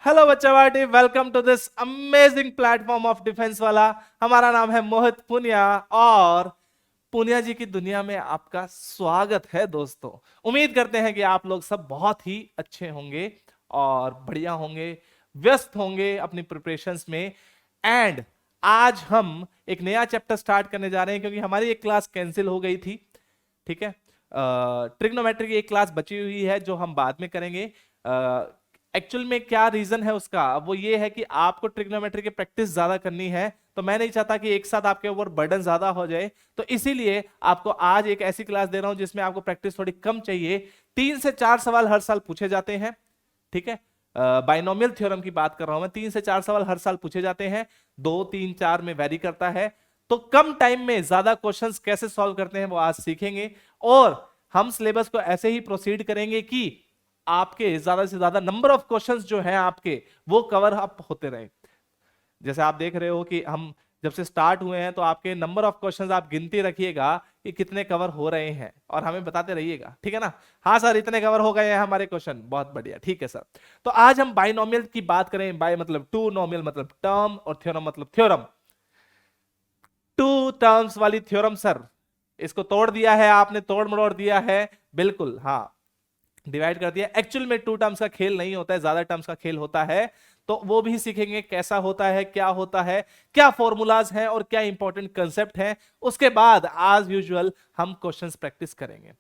Hello बच्चा party, welcome to this amazing platform of defence वाला। हमारा नाम है मोहित पुनिया और पुनिया जी की दुनिया में आपका स्वागत है दोस्तों। उम्मीद करते हैं कि आप लोग सब बहुत ही अच्छे होंगे और बढ़िया होंगे, व्यस्त होंगे अपनी प्रिपरेशंस में। एंड आज हम एक नया चैप्टर स्टार्ट करने जा रहे हैं क्योंकि हमारी एक क्लास कैंसिल हो गई थी। ठीक है, ट्रिग्नोमेट्री की एक क्लास बची हुई है जो हम बाद में करेंगे। एक्चुअल में क्या रीजन है उसका, वो ये है कि आपको ट्रिग्नोमेट्री की प्रैक्टिस ज्यादा करनी है, तो मैं नहीं चाहता कि एक साथ आपके ऊपर बर्डन ज्यादा हो जाए, तो इसीलिए आपको आज एक ऐसी क्लास दे रहा हूं जिसमें आपको प्रैक्टिस थोड़ी कम चाहिए। 3 से 4 सवाल हर साल पूछे जाते हैं। ठीक है, बाइनोमियल थ्योरम की बात कर रहा हूं मैं। 3 से 4 सवाल हर साल पूछे जाते हैं, 2 3 4 में वेरी करता है। तो कम टाइम में ज्यादा क्वेश्चंस कैसे सॉल्व करते हैं वो आज सीखेंगे। और हम सिलेबस को ऐसे ही प्रोसीड करेंगे कि आपके ज्यादा से ज्यादा नंबर ऑफ क्वेश्चंस जो हैं आपके वो कवर अप होते रहे। जैसे आप देख रहे हो कि हम जब से स्टार्ट हुए हैं तो आपके नंबर ऑफ क्वेश्चंस आप गिनती रखिएगा कि कितने कवर हो रहे हैं और हमें बताते रहिएगा, ठीक है ना। हाँ सर, इतने कवर हो गए हैं हमारे क्वेश्चन, बहुत बढ़िया, ठीक है सर। तो आज हम बाइनोमियल की बात करें। बाय मतलब टू, नोमियल मतलब टर्म, और थ्योरम मतलब थ्योरम। टू टर्म्स वाली थ्योरम सर, इसको तोड़ दिया है आपने, तोड़ मरोड़ दिया है, बिल्कुल हाँ, डिवाइड कर दिया। एक्चुअल में 2 टर्म्स का खेल नहीं होता है, ज्यादा टर्म्स का खेल होता है। तो वो भी सीखेंगे कैसा होता है, क्या होता है, क्या फॉर्मूलाज हैं और क्या इंपॉर्टेंट कंसेप्ट हैं। उसके बाद आज यूजुअल हम क्वेश्चंस प्रैक्टिस करेंगे।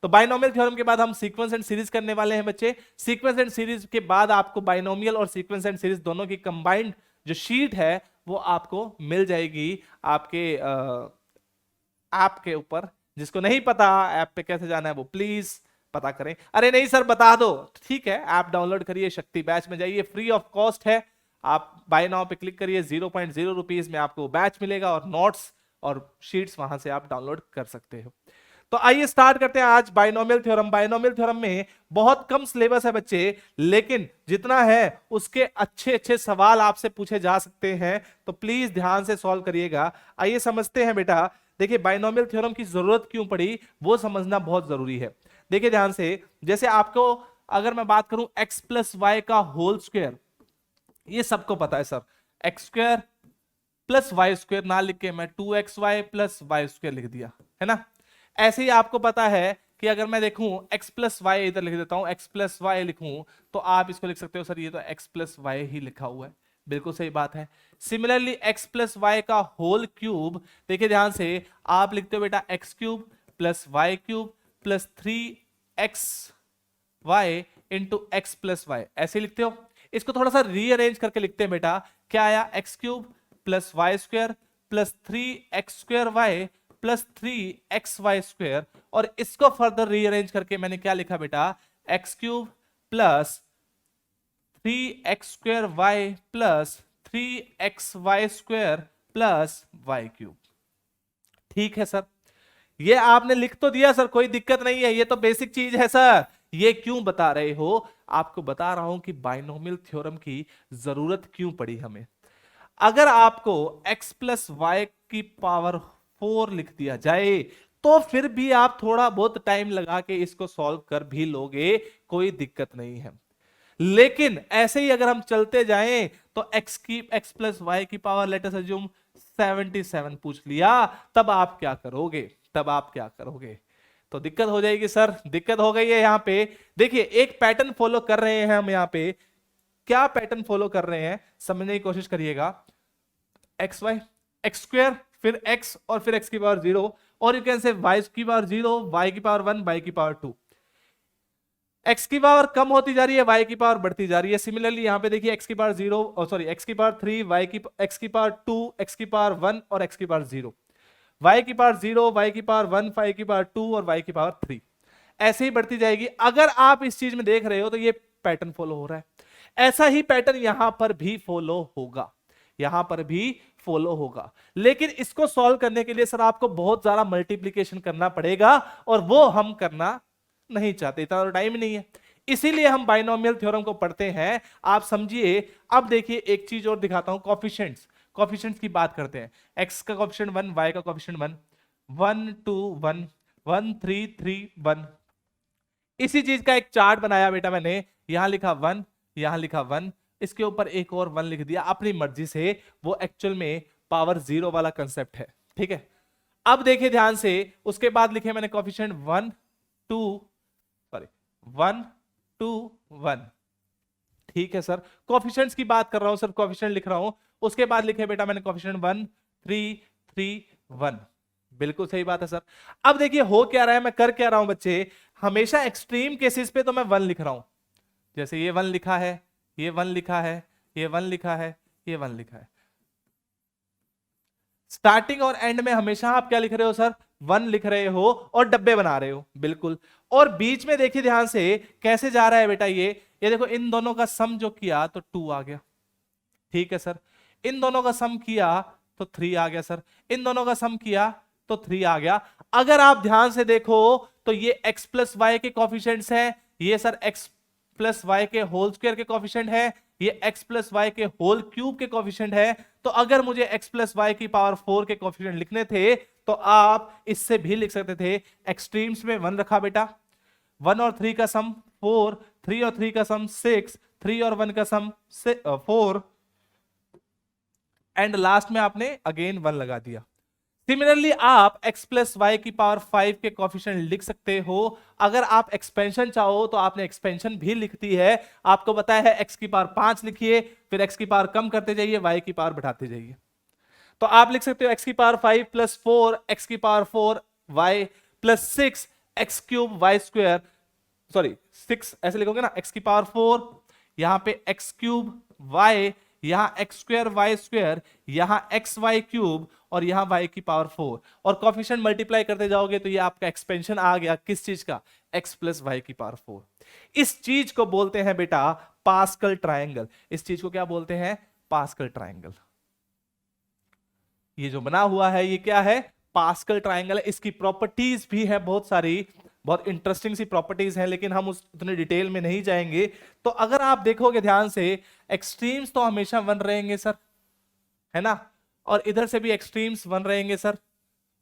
तो बाइनोमियल थ्योरम के बाद हम सीक्वेंस एंड सीरीज करने वाले हैं बच्चे। सीक्वेंस एंड सीरीज के बाद आपको बाइनोमियल और सीक्वेंस एंड सीरीज दोनों की कंबाइंड जो शीट है वो आपको मिल जाएगी आपके ऐप के ऊपर। जिसको नहीं पता ऐप पे कैसे जाना है वो प्लीज पता करें। अरे नहीं सर बता दो, ठीक है, ऐप डाउनलोड करिए, शक्ति बैच में जाइए, फ्री ऑफ कॉस्ट है। आप बाय नाउ पे क्लिक करिए, 0.0 रुपीज में आपको बैच मिलेगा और नोट्स और शीट्स वहां से आप डाउनलोड कर सकते हो। तो आइए स्टार्ट करते हैं आज बाइनोमियल थ्योरम। बाइनोमियल थ्योरम में बहुत कम सिलेबस है बच्चे, लेकिन जितना है उसके अच्छे अच्छे सवाल आपसे पूछे जा सकते हैं, तो प्लीज ध्यान से सॉल्व करिएगा। आइए समझते हैं बेटा। देखिए बाइनोमियल थ्योरम की जरूरत क्यों पड़ी वो समझना बहुत जरूरी है। देखिए ध्यान से, जैसे आपको अगर मैं बात करूं x प्लस वाई का होल स्क्वायर, ये सबको पता है sir, X square plus Y square ना लिख के मैं 2xy प्लस वाई स्क्वायर लिख दिया, है ना। ऐसे ही आपको पता है कि अगर मैं देखूं x प्लस वाई, इधर लिख देता हूं x प्लस वाई लिखूं, तो आप इसको लिख सकते हो सर ये तो x प्लस वाई ही लिखा हुआ है, बिल्कुल सही बात है। सिमिलरली x प्लस वाई का होल क्यूब, देखिए ध्यान से, आप लिखते हो बेटा x cube plus Y cube plus 3x Y into X plus Y, ऐसे लिखते हो। इसको थोड़ा सा रीअरेंज करके लिखते हैं बेटा, क्या आया, X cube plus Y square plus 3x² Y plus 3xy square, और इसको फर्दर रीअरेंज करके मैंने क्या लिखा बेटा, X cube plus 3x² Y plus 3xy square plus Y cube. ठीक है सर, ये आपने लिख तो दिया सर, कोई दिक्कत नहीं है, ये तो बेसिक चीज है सर। ये क्यों बता रहे हो, आपको बता रहा हूं कि बाइनोमियल थ्योरम की जरूरत क्यों पड़ी हमें। अगर आपको x प्लस वाई की पावर 4 लिख दिया जाए तो फिर भी आप थोड़ा बहुत टाइम लगा के इसको सॉल्व कर भी लोगे, कोई दिक्कत नहीं है। लेकिन ऐसे ही अगर हम चलते जाएं तो x प्लस वाई की पावर लेट अस अज्यूम 77 पूछ लिया, तब आप क्या करोगे, तब आप क्या करोगे, तो दिक्कत हो जाएगी सर, दिक्कत हो गई है। यहां पे देखिए एक पैटर्न फॉलो कर रहे हैं हम, यहां पे क्या पैटर्न फॉलो कर रहे हैं समझने की कोशिश करिएगा। एक्स वाई, एक्स स्क्वायर, फिर एक्स और फिर एक्स की पावर 0, और यू कैन से वाई की पावर 0, वाई की पावर 1, वाई की पावर 2। एक्स की पावर कम होती जा रही है, वाई की पावर बढ़ती जा रही है। सिमिलरली यहां पे देखिए एक्स की पावर 0, सॉरी एक्स की पावर 3, वाई की एक्स की पावर 2, एक्स की पावर 1 और एक्स की पावर 0, वाई की पावर 0, वाई की पावर 1, वाई की पावर 2 और वाई की पावर 3, ऐसे ही बढ़ती जाएगी। अगर आप इस चीज में देख रहे हो तो ये पैटर्न फॉलो हो रहा है। ऐसा ही पैटर्न यहां पर भी फॉलो होगा, यहां पर भी फॉलो होगा। लेकिन इसको सॉल्व करने के लिए सर आपको बहुत ज्यादा मल्टीप्लीकेशन करना पड़ेगा, और वो हम करना नहीं चाहते, इतना तो टाइम नहीं है। इसीलिए हम बाइनोमियल थ्योरम को पढ़ते हैं, आप समझिए। अब देखिए एक चीज और दिखाता हूं, कोफिशिएंट्स। कोफिशिएंट्स की बात करते हैं, x का कोफिशिएंट 1, y का कोफिशिएंट 1, 1 2 1 1 3 3 1। इसी चीज का एक चार्ट बनाया बेटा मैंने, यहां लिखा 1, यहां लिखा 1, इसके ऊपर एक और 1 लिख दिया अपनी मर्जी से, वो एक्चुअल में पावर 0 वाला कंसेप्ट है। ठीक है, अब देखिए ध्यान से, उसके बाद लिखे मैंने कोफिशिएंट 1 2 1 2 1। ठीक है सर, कोफिशिएंट्स की बात कर रहा हूं सर, कोफिशिएंट लिख रहा हूं, उसके बाद लिखे बेटा मैंने कोफिशिएंट 1 3 3 1। बिल्कुल सही बात है सर। अब देखिए हो क्या रहा है, मैं कर क्या रहा हूं बच्चे, हमेशा एक्सट्रीम केसेस पे तो मैं 1 लिख रहा हूं, जैसे ये 1 लिखा है, ये 1 लिखा है, ये 1 लिखा है, ये 1 लिखा है। स्टार्टिंग और एंड में हमेशा आप क्या लिख रहे हो सर, 1 लिख रहे हो और डब्बे बना रहे हो, बिल्कुल। और बीच में देखिए ध्यान से कैसे जा रहा है बेटा, ये देखो, इन दोनों का सम जो किया तो 2 आ गया। ठीक है सर, इन दोनों का सम किया तो 3 आ गया सर, इन दोनों का सम किया तो 3 आ गया। अगर आप ध्यान से देखो तो ये x प्लस वाई के कॉफिशिएंट्स हैं, ये सर x प्लस वाई के होल स्क्वायर के कॉफिशिएंट है, ये x प्लस वाई के होल क्यूब के कॉफिशिएंट है। तो अगर मुझे x प्लस वाई की पावर 4 के कॉफिशिएंट लिखने थे तो आप इससे भी लिख सकते थे, एक्सट्रीम्स में 1 रखा बेटा, 1 और 3 का सम 4, 3 और 3 का सम 6, 3 और 1 का सम 4, एंड लास्ट में आपने अगेन 1 लगा दिया। सिमिलरली आप x प्लस वाई की पावर 5 के कॉफिशिएंट लिख सकते हो। अगर आप एक्सपेंशन चाहो तो आपने एक्सपेंशन भी लिख दी है, आपको बताया है x की पावर 5 लिखिए, फिर x की पावर कम करते जाइए, y की पावर बढ़ाते जाइए। तो आप लिख सकते हो x की पावर 5 प्लस 4 x की power 4 y plus 6 x cube y square, sorry 6 ऐसे लिखोगे ना, x की पावर 4, यहां पे x क्यूब y, यहां x स्क्वायर y स्क्वायर, यहां x y क्यूब और यहां y की पावर 4, और कॉफिशिएंट मल्टीप्लाई करते जाओगे तो ये आपका एक्सपेंशन आ गया किस चीज का, x प्लस वाई की पावर 4। इस चीज को बोलते हैं बेटा पास्कल ट्रायंगल। इस चीज को क्या बोलते हैं, पास्कल ट्रायंगल। ये जो बना हुआ है ये क्या है, पास्कल ट्रायंगल है। इसकी प्रॉपर्टीज भी है बहुत सारी, बहुत इंटरेस्टिंग सी प्रॉपर्टीज हैं, लेकिन हम उतने डिटेल में नहीं जाएंगे। तो अगर आप देखोगे ध्यान से, एक्सट्रीम्स तो हमेशा 1 रहेंगे सर, है ना, और इधर से भी एक्सट्रीम्स 1 रहेंगे सर,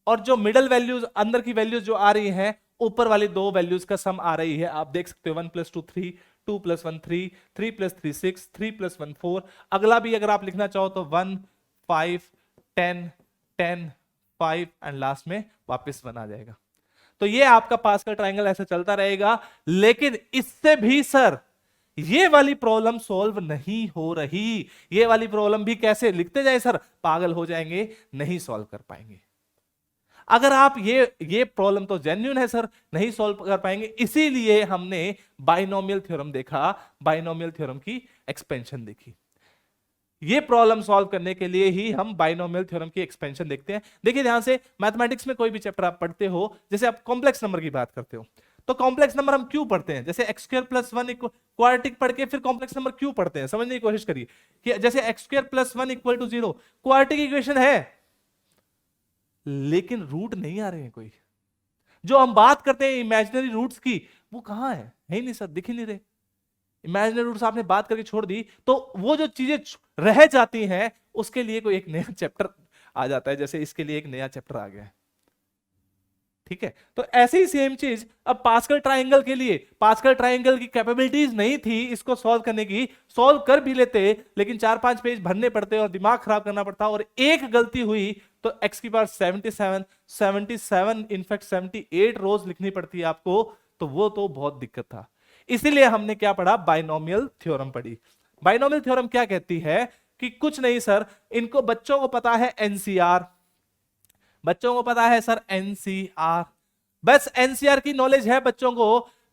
और जो मिडल वैल्यूज, अंदर की वैल्यूज जो आ रही हैं, ऊपर वाली 2 वैल्यूज का सम आ रही है। आप देख सकते हो 1 + 2 3, 2 + 1 3, 3 + 3 6, 3 + 1 4। अगला भी अगर आप लिखना चाहो तो 1 5 10 10 5 एंड लास्ट में वापस 1 आ जाएगा। तो ये आपका पास्कल ट्रायंगल ऐसे चलता रहेगा। लेकिन इससे भी सर ये वाली प्रॉब्लम सॉल्व नहीं हो रही। ये वाली प्रॉब्लम भी कैसे लिखते जाए सर, पागल हो जाएंगे, नहीं सॉल्व कर पाएंगे। अगर आप ये प्रॉब्लम तो जेन्युइन है सर, नहीं सॉल्व कर पाएंगे, इसीलिए हमने बाइनोमियल थ्योरम देखा, बाइनोमियल थ्योरम की एक्सपेंशन देखी। ये प्रॉब्लम सॉल्व करने के लिए ही हम बाइनोमियल थ्योरम की एक्सपेंशन देखते हैं। देखिए ध्यान से, मैथमेटिक्स में कोई भी चैप्टर आप पढ़ते हो, जैसे आप कॉम्प्लेक्स नंबर की बात करते हो, तो कॉम्प्लेक्स नंबर हम क्यों पढ़ते हैं, जैसे x² + 1 क्वाड्रेटिक पढ़ के फिर कॉम्प्लेक्स नंबर क्यों पढ़ते हैं, समझने की कोशिश करिए कि जैसे x² + 1 = 0 क्वाड्रेटिक इक्वेशन है, लेकिन रूट नहीं आ रहे हैं कोई। जो हम बात करते हैं इमेजिनरी रूट्स की, वो कहां है ही नहीं सर, दिख ही नहीं रहे। इमेजिनरी रूट्स आपने बात करके छोड़ दी, तो वो जो चीजें रह जाती हैं उसके लिए कोई एक नया चैप्टर आ जाता है, जैसे इसके लिए एक नया चैप्टर आ गया है। ठीक है, तो ऐसे ही सेम चीज अब पास्कल ट्रायंगल के लिए, पास्कल ट्रायंगल की कैपेबिलिटीज नहीं थी इसको सॉल्व करने की, सॉल्व कर भी लेते लेकिन 4-5 पेज भरने पड़ते और दिमाग खराब करना पड़ता, और एक गलती हुई तो x की पावर 77 इनफैक्ट 78 रोज लिखनी पड़ती है आपको, तो वो तो बहुत दिक्कत था। इसीलिए हमने क्या पढ़ा, बाइनोमियल थ्योरम पढ़ी। बाइनोमियल थ्योरम क्या कहती है कि कुछ नहीं सर, इनको बच्चों को पता है एनसीआर, बच्चों को पता है सर एनसीआर, बस एनसीआर की नॉलेज है बच्चों को।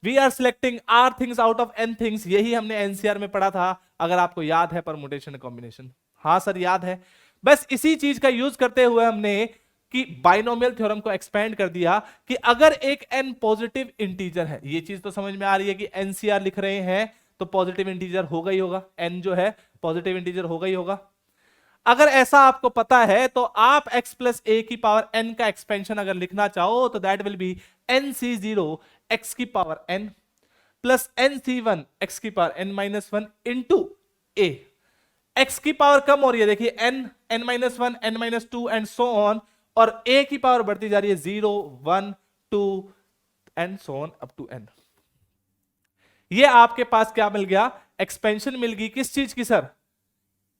We are selecting R things out of N things, यही हमने एनसीआर में पढ़ा था, अगर आपको याद है, परमुटेशन कॉम्बिनेशन। हाँ सर याद है। बस इसी चीज का यूज करते हुए हमने कि बाइनोमियल थ्योरम को एक्सपेंड कर दिया कि अगर एक n पॉजिटिव इंटीजर है, ये चीज तो समझ में आ रही है कि एनसीआर लिख रहे हैं तो पॉजिटिव इंटीजर होगा ही होगा, n जो है पॉजिटिव इंटीजर होगा ही होगा। अगर ऐसा आपको पता है तो आप x + a की पावर n का एक्सपेंशन अगर लिखना चाहो तो that will be nc0 x की power n plus nc1 x की power n-1 into a। x की पावर कम हो रही है, देखिए n, n-1, n-2 and so on, और a की पावर बढ़ती जा रही है 0 1 2 and so on up to n। ये आपके पास क्या मिल गया, एक्सपेंशन मिल गई किस चीज की सर,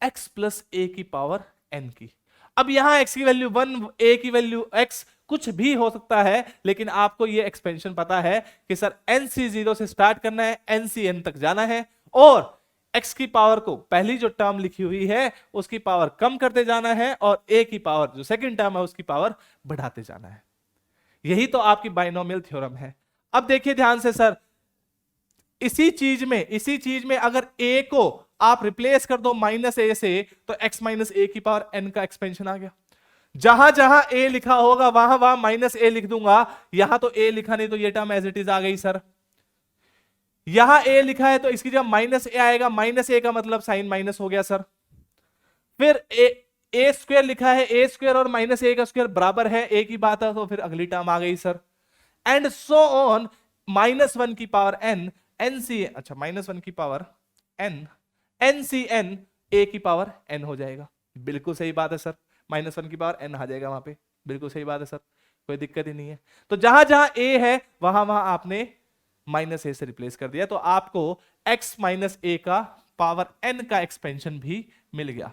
x प्लस ए की पावर n की। अब यहां x की वैल्यू 1, a की वैल्यू x, कुछ भी हो सकता है, लेकिन आपको ये एक्सपेंशन पता है कि सर nc0 से स्टार्ट करना है, ncn तक जाना है, और x की पावर को पहली जो टर्म लिखी हुई है उसकी पावर कम करते जाना है, और a की पावर जो सेकंड टर्म है उसकी पावर बढ़ाते जाना है। यही तो आपकी बाइनोमियल थ्योरम है। अब देखिए ध्यान से सर, इसी चीज में अगर a को आप रिप्लेस कर दो -a से, तो x माइनस ए की पावर n का एक्सपेंशन आ गया। जहां जहां a लिखा होगा वहां वहां -a लिख दूंगा। यहां तो a लिखा नहीं, तो ये टर्म एज इट इज आ गई सर। यहां a लिखा है तो इसकी जगह -a आएगा, -a का मतलब साइन माइनस हो गया सर। फिर a स्क्वायर लिखा है, a स्क्वायर और -a का स्क्वायर बराबर है, a की बात है, तो फिर अगली टर्म आ गई सर। एंड सो ऑन, -1 की पावर n, अच्छा -1 की पावर n, ncn a की पावर n हो जाएगा। बिल्कुल सही बात है सर, -1 की पावर n आ जाएगा वहां पे, बिल्कुल सही बात है सर, कोई दिक्कत ही नहीं है। तो जहां जहां a है वहां वहां आपने -a से रिप्लेस कर दिया, तो आपको x माइनस a का पावर n का एक्सपेंशन भी मिल गया।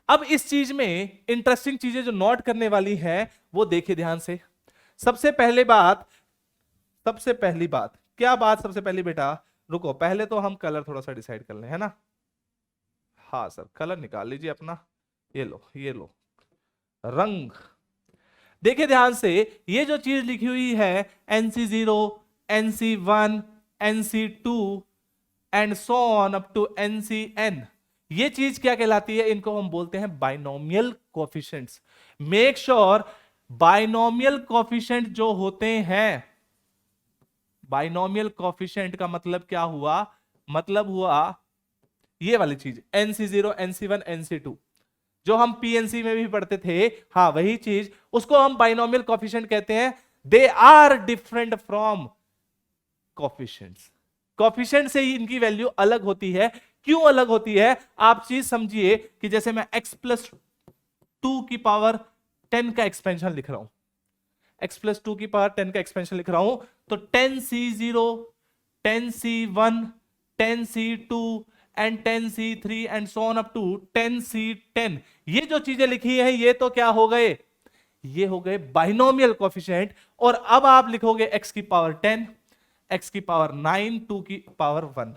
अब इस चीज में इंटरेस्टिंग चीजें जो नोट करने वाली है वो देखिए ध्यान से। सबसे पहली बात क्या बात, सबसे पहली बेटा रुको, पहले तो हम कलर थोड़ा सा डिसाइड कर लें, है ना। हाँ सर, कलर निकाल लीजिए अपना, ये लो रंग। देखिए ध्यान से, ये जो चीज लिखी हुई है NC0, NC1, NC2 and so on up to NCN, ये चीज क्या कहलाती है, इनको हम बोलते हैं binomial coefficients. Make sure binomial coefficient जो होते हैं, बाइनोमियल कोएफिशिएंट का मतलब क्या हुआ, मतलब हुआ ये वाली चीज NC0, NC1, NC2, जो हम PNC में भी पढ़ते थे, हाँ वही चीज, उसको हम बाइनोमियल कोएफिशिएंट कहते हैं। They are different from coefficients, coefficient से ही इनकी वैल्यू अलग होती है। क्यों अलग होती है, आप चीज समझिए कि जैसे मैं x प्लस 2 की पावर 10 का एक्सपेंशन लिख रहा हूं, x प्लस 2 की पावर 10 का एक्सपेंशन लिख रहा हूं, तो 10c0, 10c1, 10c2 and 10c3 and so on up to 10c10, ये जो चीजें लिखी है ये तो क्या हो गए, ये हो गए बाइनोमियल कोएफिशिएंट। और अब आप लिखोगे x की पावर 10, x की पावर 9, 2 की पावर 1।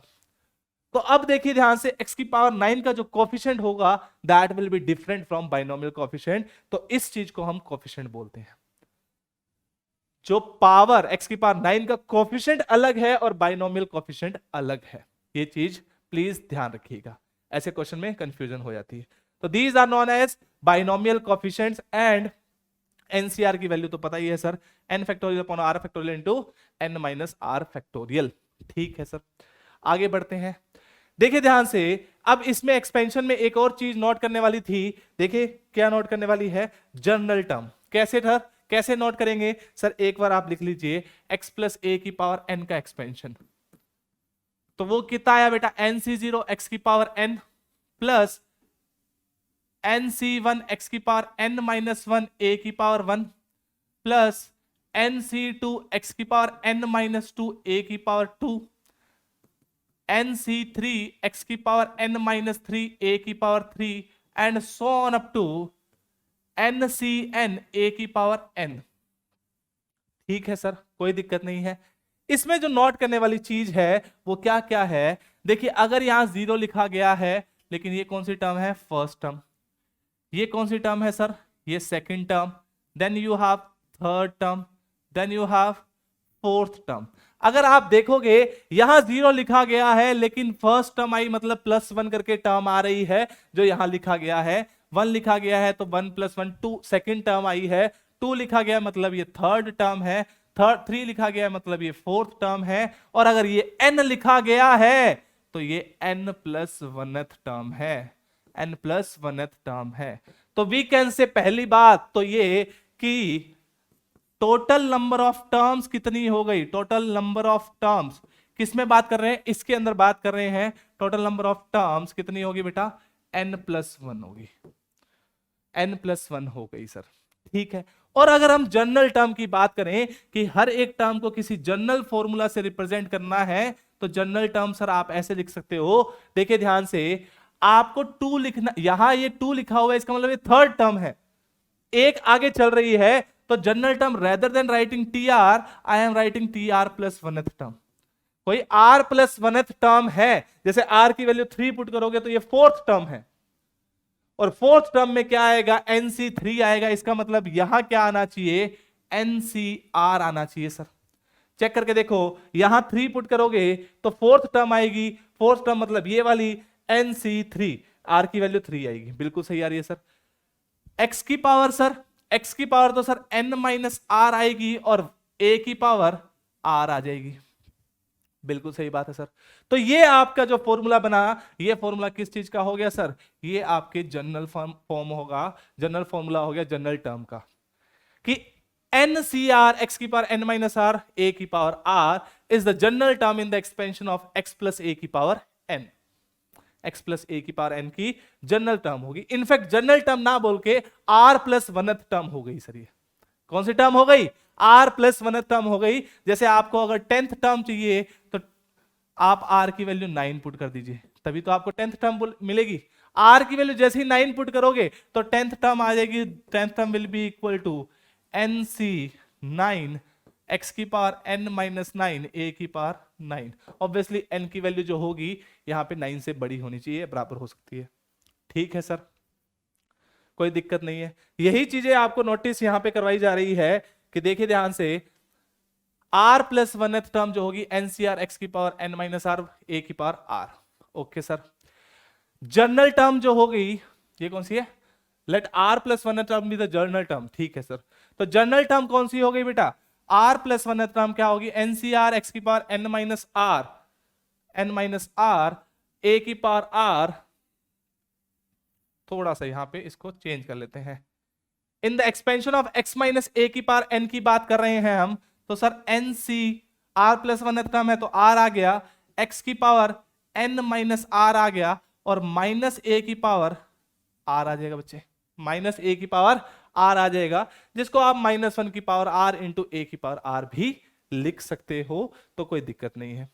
तो अब देखिए ध्यान से, x की पावर 9 का जो कोएफिशिएंट होगा that will be different from binomial coefficient, तो इस चीज को हम कोएफिशिएंट बोलते हैं। जो पावर x की पावर 9 का कोएफिशिएंट अलग है और बाइनोमियल कोएफिशिएंट अलग है, ये चीज प्लीज ध्यान रखिएगा, ऐसे क्वेश्चन में कंफ्यूजन हो जाती है। तो these are known as binomial coefficients and NCR की वैल्यू तो पता ही है sir, n factorial upon r factorial into n minus r factorial. ठीक है सर, आगे बढ़ते हैं। देखिए ध्यान से, अब इसमें एक्सपेंशन में एक और चीज नोट करने वाली थी, देखिए क्या नोट करने वाली है, जनरल टर्म। कैसे नोट करेंगे सर, एक बार आप लिख लीजिए x प्लस a की पावर n का एक्सपेंशन, तो वो कितना आया बेटा, NC0 x की power n plus NC1 x की पावर n माइनस 1 a की पावर 1 प्लस NC2 x की पावर n माइनस 2 a की पावर 2, NC3 x की पावर n माइनस 3 a की power 3 and so on up to NCN a की power n। ठीक है sir, कोई दिक्कत नहीं है। इसमें जो नोट करने वाली चीज है वो क्या क्या है, देखिए अगर यहां 0 लिखा गया है, लेकिन ये कौन सी टर्म है, फर्स्ट टर्म, ये कौन सी टर्म है सर, ये second term, then you have third term, then you have fourth term. अगर आप देखोगे यहां 0 लिखा गया है, लेकिन फर्स्ट टर्म आई मतलब +1 करके टर्म आ रही है, जो यहां लिखा गया है 1 लिखा गया है तो 1 + 1 2, सेकंड टर्म आई है 2 लिखा गया मतलब ये थर्ड टर्म है, 3 लिखा गया है मतलब ये फोर्थ टर्म है, और अगर ये n लिखा गया है तो ये n+1th टर्म है, n+1th टर्म है। तो वी कैन से पहली बात तो ये कि टोटल नंबर ऑफ टर्म्स कितनी हो गई, टोटल नंबर ऑफ टर्म्स किसमें बात कर रहे हैं, इसके अंदर बात कर रहे हैं, टोटल नंबर ऑफ टर्म्स कितनी होगी बेटा, n+1 होगी, n+1 हो गई सर। ठीक है, और अगर हम जनरल टर्म की बात करें कि हर एक टर्म को किसी जनरल फॉर्मूला से रिप्रेजेंट करना है, तो जनरल टर्म सर आप ऐसे लिख सकते हो, देखिए ध्यान से, आपको 2 लिखना, यहां ये 2 लिखा हुआ है, इसका मतलब ये थर्ड टर्म है, एक आगे चल रही है, तो general term rather than writing T R, I am writing T R plus oneth term. कोई आर प्लस वनथ टर्म है, जैसे आर की वैल्यू 3 पुट करोगे तो ये फोर्थ टर्म है, और फोर्थ टर्म में क्या आएगा, NC3 आएगा, इसका मतलब यहां क्या आना चाहिए, NCR आना चाहिए सर। चेक करके देखो, यहां 3 पुट करोगे तो फोर्थ टर्म आएगी, फोर्थ टर्म मतलब ये वाली NC3, आर की वैल्यू 3 आएगी, बिल्कुल सही आ रही है सर। एक्स की पावर सर, एक्स की पावर तो सर n माइनस आर आएगी और a की पावर r आ जाएगी, बिल्कुल सही बात है सर। तो ये आपका जो फॉर्मूला बना, ये फॉर्मूला किस चीज का हो गया सर, ये आपके जनरल फॉर्म होगा, जनरल फॉर्मूला हो गया जनरल टर्म का, कि NCR x की power n minus R a की power r is the general term in the expansion of x plus a की power n, x plus a की power n की general term होगी। In fact general term ना बोल के r plus oneth term हो गई सर। ये कौन सी टर्म हो गई, r प्लस वनथ टर्म हो गई। जैसे आपको अगर 10th टर्म चाहिए तो आप r की वैल्यू 9 पुट कर दीजिए, तभी तो आपको 10th टर्म मिलेगी। r की वैल्यू जैसे ही 9 पुट करोगे तो 10th टर्म आ जाएगी, 10th term will be equal to NC9 x की पावर n माइनस 9 a की पावर 9। ऑब्वियसली n की वैल्यू जो होगी यहां पे 9 से बड़ी होनी चाहिए, बराबर हो सकती है। ठीक है सर, कोई दिक्कत नहीं है। यही चीजें आपको नोटिस यहां पे करवाई जा रही है कि देखिए ध्यान से, r प्लस वनथ टर्म जो होगी NCR x की power n minus R a की power r। Okay sir, general term जो होगी ये कौन सी है, let r plus oneth term be the general term. ठीक है सर, तो जनरल टर्म कौन सी हो गई बेटा, r प्लस वनथ टर्म क्या होगी, NCR x की power n minus R a की पावर r। थोड़ा सा यहां पे इसको चेंज कर लेते हैं, इन the expansion of x minus a की पावर n की बात कर रहे हैं हम, तो sir NC r plus oneth term है तो r आ गया, x की पावर n माइनस r आ गया, और माइनस a की पावर r आ जाएगा बच्चे, माइनस a की पावर r आ जाएगा, जिसको आप -1 की पावर r इंटू a की पावर r भी लिख सकते हो, तो कोई दिक्कत नहीं है।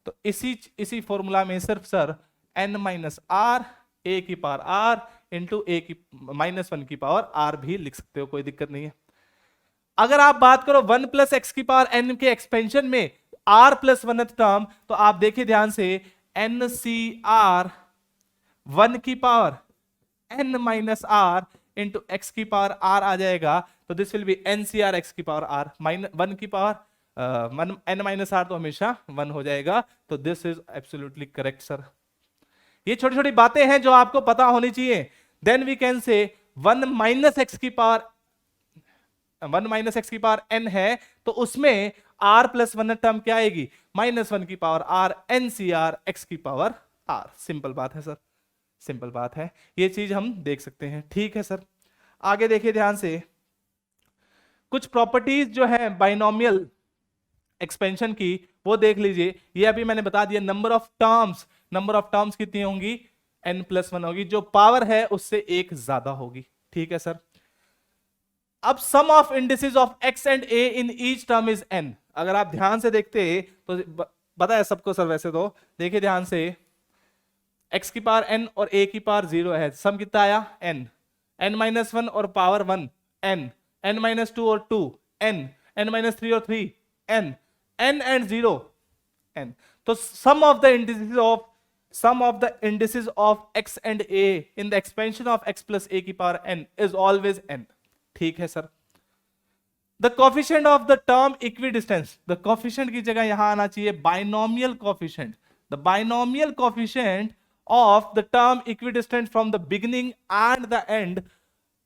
तो इसी फॉर्मूला में सिर्फ sir n minus R a की पावर r इंटू a की -1 की पावर r भी लिख सकते हो, कोई दिक्कत नहीं है। अगर आप बात करो 1 प्लस एक्स की पावर n के एक्सपेंशन में r प्लस वनथ टर्म, तो आप देखिए ध्यान से, NCR 1 की power n minus R into X की पावर r आ जाएगा, तो this will be NCR x की पावर r, 1 की पावर n माइनस आर तो हमेशा 1 हो जाएगा, तो this is absolutely correct sir. ये छोटी छोटी बातें हैं जो आपको पता होनी चाहिए। Then we can say 1 minus X की पावर n है, तो उसमें r प्लस वन टर्म क्या आएगी, -1 की पावर r NCR x की पावर r। सिंपल बात है सर, सिंपल बात है, ये चीज हम देख सकते हैं। ठीक है सर, आगे देखिए ध्यान से, कुछ प्रॉपर्टीज जो है बाइनोमियल एक्सपेंशन की वो देख लीजिए। ये अभी मैंने बता दिया, नंबर ऑफ टर्म्स कितनी होंगी, n+1 होगी, जो पावर है उससे एक ज्यादा होगी। ठीक है सर, अब sum of indices of x and a in each term is n। अगर आप ध्यान से देखते तो पता है सबको सर, वैसे तो देखिए ध्यान से, x की पावर n और a की पावर 0 है, सम कितना आया n-1 और पावर 1 n-2 और 2 n-3 और 3 n and 0 n। तो sum of the indices of x and a in the expansion of x plus a की power n is always n। ठीक है sir, the coefficient of the term equidistance, the coefficient की जगह यहां आना चाहिए binomial coefficient, the binomial coefficient of the term equidistant from the beginning and the end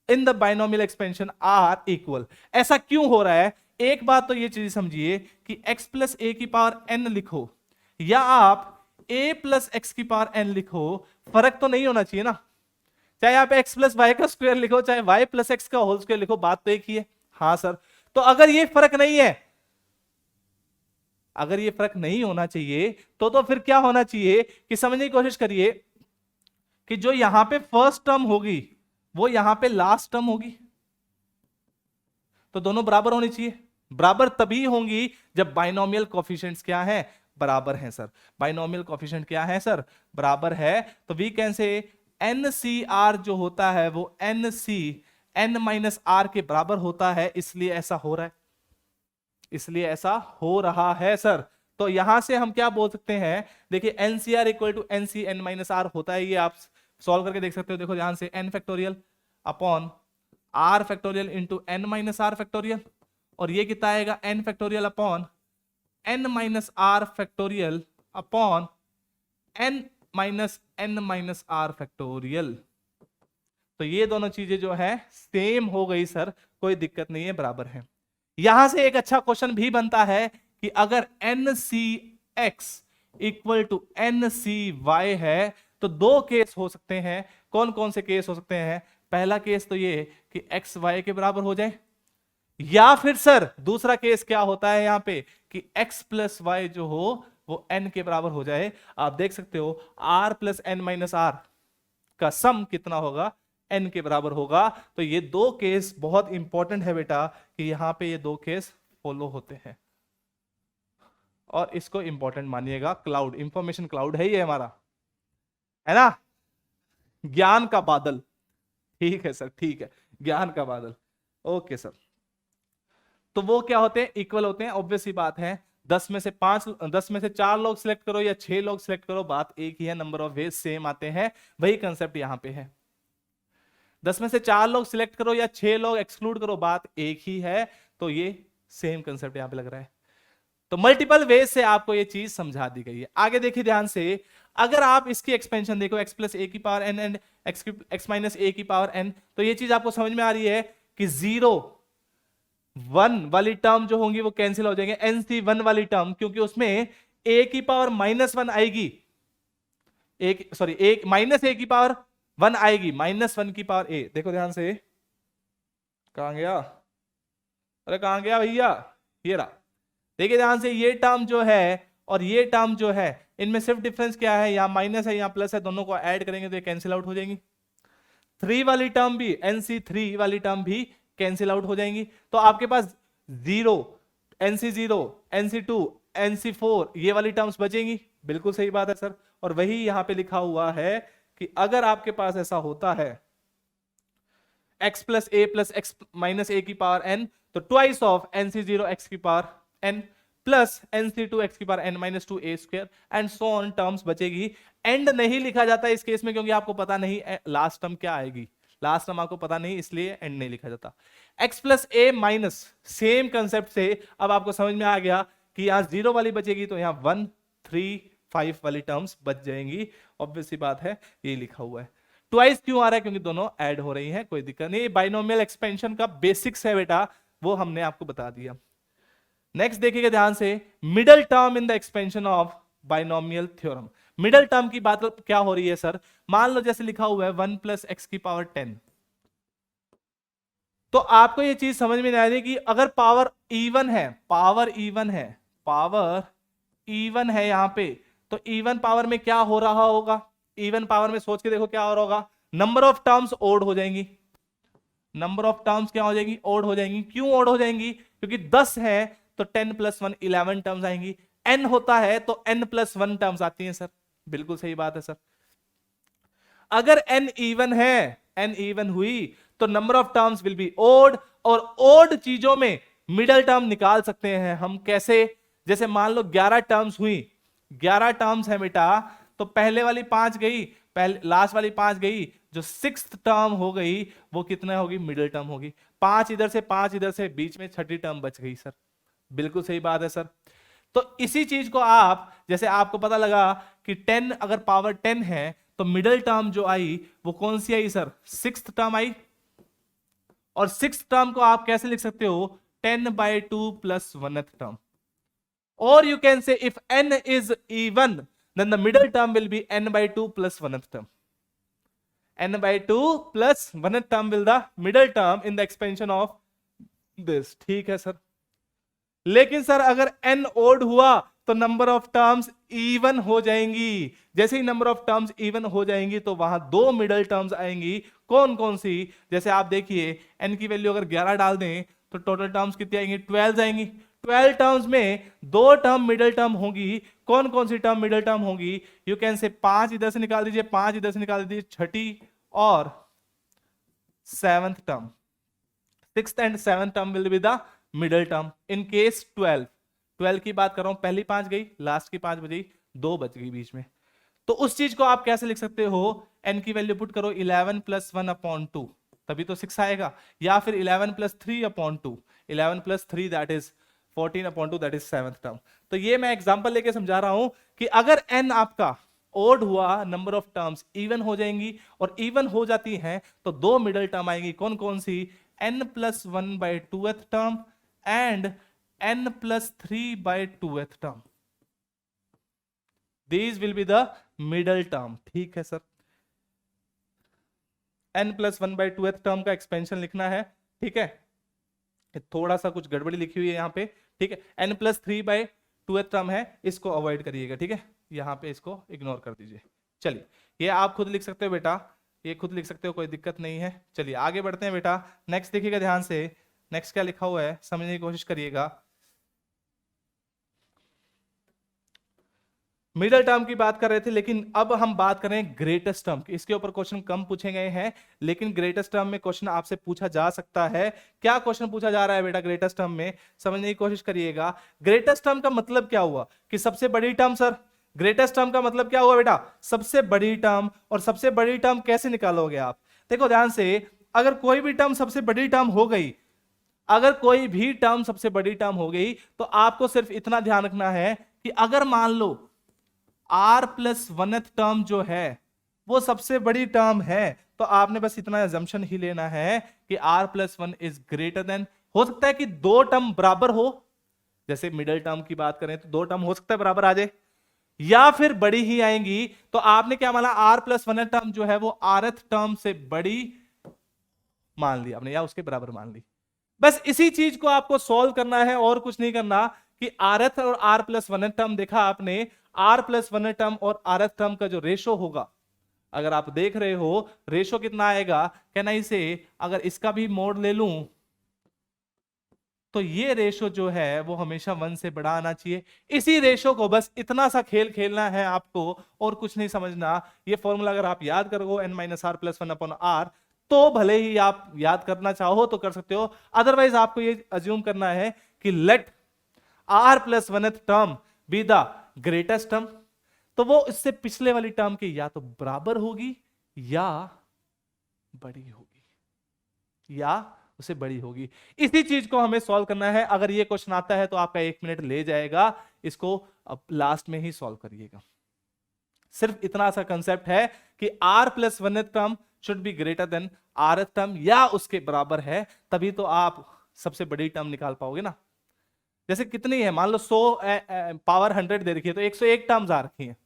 in the binomial expansion are equal। ऐसा क्यों हो रहा है, एक बात तो ये चीज समझिए कि x प्लस a की पावर n लिखो या आप a प्लस x की पावर n लिखो, फर्क तो नहीं होना चाहिए ना, चाहे आप x प्लस वाई का स्क्वायर लिखो चाहे y प्लस एक्स का होल स्क्वायर लिखो, बात तो एक ही है। हाँ सर, तो अगर ये फर्क नहीं है, अगर ये फर्क नहीं होना चाहिए तो फिर क्या होना चाहिए कि समझने की कोशिश करिए कि जो यहां पे फर्स्ट टर्म होगी वो यहां पे लास्ट टर्म होगी, तो दोनों बराबर होनी चाहिए। बराबर तभी होंगी जब बाइनोमियल कोफिशिएंट्स क्या है, बराबर हैं सर। बाइनोमियल कोफिशिएंट क्या है सर, बराबर है। तो वी कैन से NCR जो होता है वो NC N-R के बराबर होता है, इसलिए ऐसा हो रहा है, इसलिए ऐसा हो रहा है सर। तो यहां से हम क्या बोल सकते हैं, देखिए NCR equal to NC N-R होता है, ये आप सॉल्व करके देख सकते हो। देखो ध्यान से n factorial upon r factorial into N-R factorial, और ये कितना आएगा n factorial upon N-R factorial upon N-R factorial. तो ये दोनों चीजें जो है सेम हो गई सर, कोई दिक्कत नहीं है, बराबर है। यहां से एक अच्छा क्वेश्चन भी बनता है कि अगर NCX इक्वल टू NCY है तो दो केस हो सकते हैं। कौन कौन से केस हो सकते हैं, पहला केस तो ये कि x y के बराबर हो जाए, या फिर सर दूसरा केस क्या होता है यहां पे कि x प्लस वाई जो हो वो n के बराबर हो जाए। आप देख सकते हो r plus n minus r का सम कितना होगा, n के बराबर होगा। तो ये दो केस बहुत इंपॉर्टेंट है बेटा, कि यहां पे ये दो केस फॉलो होते हैं, और इसको इंपॉर्टेंट मानिएगा। क्लाउड, इंफॉर्मेशन क्लाउड है ये हमारा, है ना, ज्ञान का बादल। ठीक है सर, ठीक है, ज्ञान का बादल। ओके सर, तो वो क्या होते हैं, इक्वल होते हैं, ऑब्वियस ही बात है। 10 में से 4 लोग सिलेक्ट करो या 6 लोग सिलेक्ट करो, बात एक ही है, नंबर ऑफ वेज सेम आते हैं, वही कंसेप्ट यहां पे है। 10 में से 4 लोग सिलेक्ट करो या 6 लोग एक्सक्लूड करो, बात एक ही है। तो ये सेम कंसेप्ट यहां पे लग रहा है। तो मल्टीपल वेज से आपको ये चीज समझा दी गई है। आगे देखिए ध्यान से, अगर आप इसकी एक्सपेंशन देखो x प्लस ए की power n and x minus a की पावर n, तो ये चीज आपको समझ में आ रही है कि 0 1 वाली टर्म जो होंगी वो कैंसिल हो जाएंगे, NC1 वाली टर्म, क्योंकि उसमें a की पावर -1 आएगी, एक सॉरी एक माइनस ए की पावर 1 आएगी, -1 की पावर a। देखो ध्यान से, कहां गया, अरे कहां गया भैया, ये रहा। देखिए ध्यान से, ये टर्म जो है और ये टर्म जो है, इनमें सिर्फ डिफरेंस क्या है, यहां माइनस है यहां प्लस है, दोनों को ऐड करेंगे तो ये कैंसिल आउट हो जाएंगी। 3 वाली टर्म भी, NC3 वाली टर्म भी कैंसिल आउट हो जाएंगी। तो आपके पास 0 NC0 NC2 NC4 ये वाली टर्म्स बचेंगी। बिल्कुल सही बात है सर। और वही यहां पे लिखा हुआ है कि अगर आपके पास ऐसा होता है x plus x minus a की पावर n, तो ट्वाइस ऑफ NC0 x की power n plus NC2 x की power n minus 2a square and so on terms बचेगी। एंड नहीं लिखा जाता इस केस में, क्योंकि आपको पता नहीं लास्ट टर्म क्या आएगी, लास्ट टर्म आपको पता नहीं, इसलिए एंड नहीं लिखा जाता। x प्लस ए माइनस, सेम कंसेप्ट से अब आपको समझ में आ गया कि यहां 0 वाली बचेगी, तो यहां 1 3 5 वाली टर्म्स बच जाएंगी। ऑब्वियस सी बात है, ये लिखा हुआ है। ट्वाइस क्यों आ रहा है, क्योंकि दोनों ऐड हो रही हैं, कोई दिक्कत नहीं। बाइनोमियल एक्सपेंशन का बेसिक्स है बेटा, वो हमने आपको बता दिया। नेक्स्ट देखिएगा ध्यान से, middle term in the expansion of binomial theorem. Middle term की बात क्या हो रही है सर, मान लो जैसे लिखा हुआ है 1 प्लस एक्स की पावर 10, तो आपको ये चीज समझ में नहीं आ रही कि अगर पावर इवन है, पावर इवन है, पावर इवन है यहां पे, तो इवन पावर में क्या हो रहा होगा, इवन पावर में सोच के देखो क्या हो रहा होगा, नंबर ऑफ टर्म्स ओड हो जाएंगी, नंबर ऑफ टर्म्स क्या हो जाएंगी, ओड हो जाएंगी। क्यों ओड हो जाएंगी, क्योंकि 10 है तो 10 प्लस 1 11 टर्म्स आएंगी, n होता है तो n प्लस 1 टर्म्स आती हैं सर। बिल्कुल सही बात है सर। अगर n इवन है, n इवन हुई तो number of terms will be odd, और ओड चीजों में मिडल टर्म निकाल सकते हैं हम कैसे, जैसे मान लो 11 टर्म्स हुई, 11 टर्म्स है बेटा, तो पहले वाली 5 गई, पहले लास्ट वाली 5 गई, जो 6th टर्म हो गई वो कितना होगी, मिडिल टर्म होगी। 5 इधर से 5 इधर से, बीच में छठी टर्म बच गई सर। बिल्कुल सही बात है सर। तो इसी चीज को आप, जैसे आपको पता लगा कि 10 अगर पावर 10 है तो मिडिल टर्म जो आई वो कौन सी आई सर, 6th टर्म आई। और 6th टर्म को आप कैसे लिख सकते हो, 10/2 प्लस 1th टर्म। और यू कैन से if n is even then the middle term will be n/2 plus 1th term. n/2 plus 1th term will the middle term in the expansion of this. ठीक है sir. लेकिन sir अगर n odd हुआ तो number of terms even हो जाएंगी। जैसे ही number of terms even हो जाएंगी तो वहां 2 मिडल टर्म्स आएंगी। कौन कौन सी, जैसे आप देखिए n की वैल्यू अगर 11 डाल दें तो टोटल टर्म्स कितनी आएंगी, 12 आएंगी। 12 टर्म्स में 2 टर्म मिडल टर्म होगी। कौन कौन सी टर्म मिडल टर्म होगी? यू कैन से 5 इधर से निकाल दीजिए, 5 इधर से निकाल दीजिए, छठी और 7th term, 6th and 7th term will be the middle term. In case 12 की बात कर रहा हूं, पहली 5 गई, लास्ट की 5 बची, 2 बच गई बीच में। तो उस चीज को आप कैसे लिख सकते हो? n की वैल्यू पुट करो 11 प्लस 1/2, तभी तो 6 आएगा। या फिर 11 plus 3/2, 11 plus 3 that is 14/2, that is 7th term. तो ये मैं एग्जांपल लेके समझा रहा हूं कि अगर n आपका ओड हुआ, नंबर ऑफ टर्म्स इवन हो जाएंगी, और इवन हो जाती हैं तो 2 मिडल टर्म आएंगी। कौन कौन सी? n plus 1/2th term and n plus 3/2th term. These will be the middle term। ठीक है sir, n plus 1/2th term का एक्सपेंशन लिखना है, ठीक है। थोड़ा सा कुछ गड़बड़ी लिखी हुई है यहाँ पे, ठीक है। n प्लस 3/2th टर्म है, इसको अवॉइड करिएगा, ठीक है। यहाँ पे इसको इग्नोर कर दीजिए। चलिए, ये आप खुद लिख सकते हो बेटा, ये खुद लिख सकते हो, कोई दिक्कत नहीं है। चलिए आगे बढ़ते हैं बेटा। नेक्स्ट देखिएगा ध्यान से, नेक्स्ट क्या लिखा हुआ है समझने की कोशिश करिएगा। मिडल टर्म की बात कर रहे थे, लेकिन अब हम बात करें ग्रेटेस्ट टर्म की। इसके ऊपर क्वेश्चन कम पूछे गए हैं, लेकिन ग्रेटेस्ट टर्म में क्वेश्चन आपसे पूछा जा सकता है। क्या क्वेश्चन पूछा जा रहा है बेटा ग्रेटेस्ट टर्म में, समझने की कोशिश करिएगा। ग्रेटेस्ट टर्म का मतलब क्या हुआ? कि सबसे बड़ी टर्म। सर ग्रेटेस्ट टर्म का मतलब क्या हुआ बेटा? सबसे बड़ी टर्म। और सबसे बड़ी टर्म कैसे निकालोगे आप? देखो ध्यान से, अगर कोई भी टर्म सबसे बड़ी टर्म हो गई, अगर कोई भी टर्म सबसे बड़ी टर्म हो गई, तो आपको सिर्फ इतना ध्यान रखना है कि अगर मान लो r प्लस 1th टर्म जो है वो सबसे बड़ी टर्म है, तो आपने बस इतना assumption ही लेना है कि r plus 1 is greater than. हो सकता है कि 2 टर्म बराबर हो, जैसे मिडिल टर्म की बात करें तो 2 टर्म हो सकता है बराबर आ जाए, या फिर बड़ी ही आएंगी। तो आपने क्या माना? r प्लस 1th टर्म जो है वो rth टर्म से बड़ी मान ली आपने, या उसके बराबर मान ली। बस इसी चीज को आपको सॉल्व करना है और कुछ नहीं करना। कि rth और r प्लस 1th टर्म देखा आपने, r प्लस 1th टर्म और rth टर्म का जो रेशो होगा, अगर आप देख रहे हो रेशो कितना आएगा, कहना इसे अगर इसका भी मोड ले लूं तो ये रेशो जो है वो हमेशा 1 से बड़ा आना चाहिए। इसी रेशो को, बस इतना सा खेल खेलना है आपको और कुछ नहीं समझना। ये फॉर्मूला अगर आप याद करोगे n minus R plus 1/r, तो भले ही आप याद करना चाहो तो कर सकते हो, अदरवाइज आपको ये अज्यूम करना है कि let r plus 1th term be the greatest term. तो वो इससे पिछले वाली टर्म की या तो बराबर होगी या बड़ी होगी, या उससे बड़ी होगी। इसी चीज को हमें सॉल्व करना है। अगर ये क्वेश्चन आता है तो आपका 1 मिनट ले जाएगा, इसको अब लास्ट में ही सॉल्व करिएगा। सिर्फ इतना सा कंसेप्ट है कि r plus 1th term should be greater than rth term, या उसके बराबर है, तभी तो आप सबसे बड़ी टर्म निकाल पाओगे ना। जैसे कितनी है, मान लो 100 पावर 100 दे रखी है, तो 101 टर्म्स आ रखी हैं,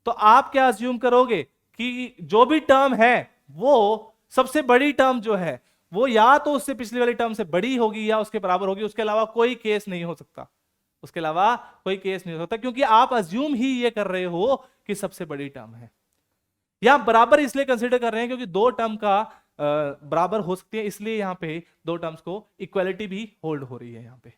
तो आप क्या अज्यूम करोगे कि जो भी टर्म है वो सबसे बड़ी टर्म जो है वो या तो उससे पिछली वाली टर्म से बड़ी होगी या उसके बराबर होगी। उसके अलावा कोई केस नहीं हो सकता, उसके अलावा कोई केस नहीं हो सकता, क्योंकि आप अज्यूम ही ये कर रहे हो कि सबसे बड़ी टर्म है। यहां बराबर इसलिए कंसीडर कर रहे हैं क्योंकि 2 टर्म का बराबर हो सकती है, इसलिए यहां पे 2 टर्म्स को इक्वालिटी भी होल्ड हो रही है। यहां पे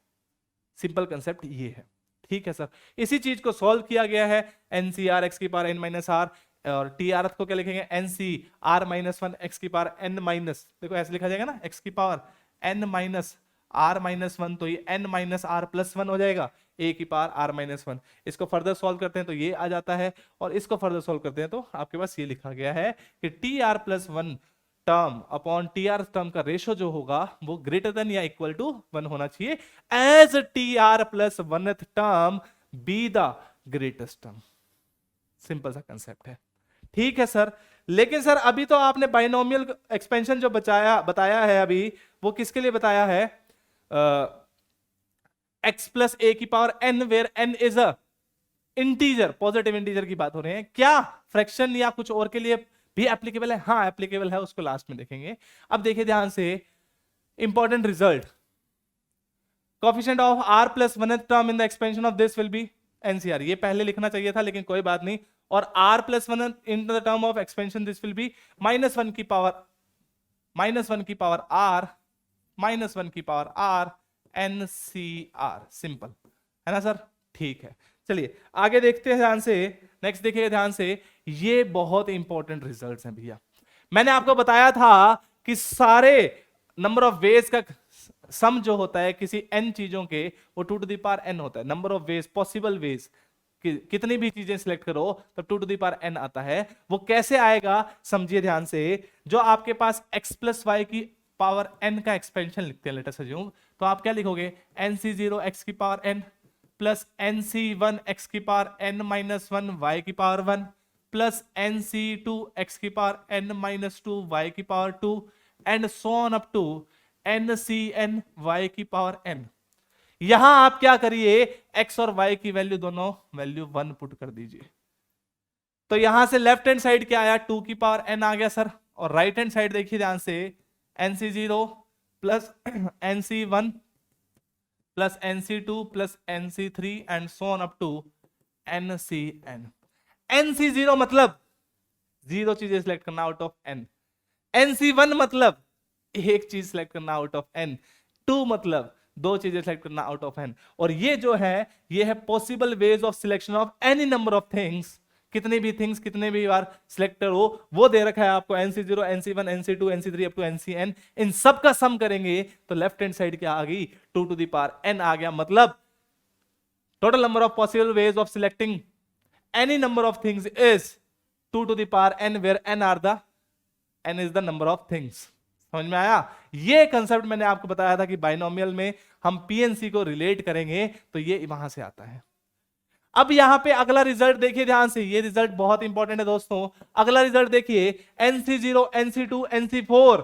सिंपल कंसेप्ट ये है, ठीक है सर। इसी चीज को सॉल्व किया गया है। NCR x की पावर n माइनस आर, और TR को क्या लिखेंगे? NCR माइनस 1 x की पावर n माइनस, देखो ऐसे लिखा जाएगा ना, x की power n minus r minus 1, तो ये n माइनस r प्लस 1 हो जाएगा, a की पावर r माइनस 1। इसको फर्दर सॉल्व करते हैं तो ये आ जाता है, और इसको फर्दर सॉल्व करते हैं तो आपके पास ये लिखा गया है कि TR plus 1 term upon TR term का रेशो जो होगा वो ग्रेटर देन या इक्वल टू 1 होना चाहिए, as TR plus 1th term be the greatest term. Simple सा कंसेप्ट है, ठीक है सर। लेकिन सर अभी तो आपने बाइनोमियल एक्सपेंशन जो बताया है अभी, वो किसके लिए बताया है? x प्लस a की power n, where n is a integer, positive integer की बात हो रही है। क्या फ्रैक्शन या कुछ और के लिए भी एप्लीकेबल है? हाँ एप्लीकेबल है, उसको लास्ट में देखेंगे। अब देखिए ध्यान से, important result, coefficient of r plus 1th term in the expansion of this will be NCR। ये पहले लिखना चाहिए था लेकिन कोई बात नहीं। और r plus 1 in the term of expansion this will B -1 की पावर r, -1 की पावर r NCR, सिंपल है ना सर। ठीक है, चलिए आगे देखते हैं ध्यान से। नेक्स्ट देखिए ध्यान से, ये बहुत इंपॉर्टेंट रिजल्ट्स हैं भैया। मैंने आपको बताया था कि सारे नंबर ऑफ वेज का सम जो होता है किसी n चीजों के, वो 2 टू द पावर n होता है। Number of ways, possible ways, कितनी भी चीजें सिलेक्ट करो तब 2 टू द पावर n आता है। वो कैसे आएगा समझिए ध्यान से। जो आपके पास x प्लस वाई की पावर n का एक्सपेंशन लिखते हैं, लेट अस अज्यूम, तो आप क्या लिखोगे, nc0 x की power n plus nc1 x की पावर n माइनस 1 y की पावर 1 प्लस nc2 x की पावर n माइनस 2 y की power 2 and so on up to ncn y की पावर n। यहां आप क्या करिए, x और y की वैल्यू दोनों वैल्यू 1 पुट कर दीजिए। तो यहां से लेफ्ट हैंड साइड क्या आया, 2 की पावर n आ गया सर, और राइट हैंड साइड देखिए ध्यान से, nc0 plus nc1 plus nc2 plus nc3 and so on up to ncn। nc0 मतलब 0 चीजें सिलेक्ट करना आउट ऑफ n, nc1 मतलब एक चीज सिलेक्ट करना आउट ऑफ n, 2 मतलब 2 चीजें सिलेक्ट करना आउट ऑफ n। और ये जो है ये है possible ways of selection of any number of things, कितने भी थिंग्स कितने भी बार सिलेक्ट करो, वो दे रखा है आपको nc0 nc1 nc2 nc3 up to ncn। इन सब का सम करेंगे तो लेफ्ट हैंड साइड क्या आ गई, 2 टू द पावर n आ गया। मतलब total number of possible ways of selecting any number of things is 2 to the power n, where n is the number of things. समझ में आया? ये कंसेप्ट मैंने आपको बताया था कि बाइनोमियल में हम पीएनसी को रिलेट करेंगे, तो ये वहां से आता है। अब यहां पे अगला रिजल्ट देखिए ध्यान से, ये रिजल्ट बहुत इंपॉर्टेंट है दोस्तों। अगला रिजल्ट देखिए, nc0 nc2 nc4।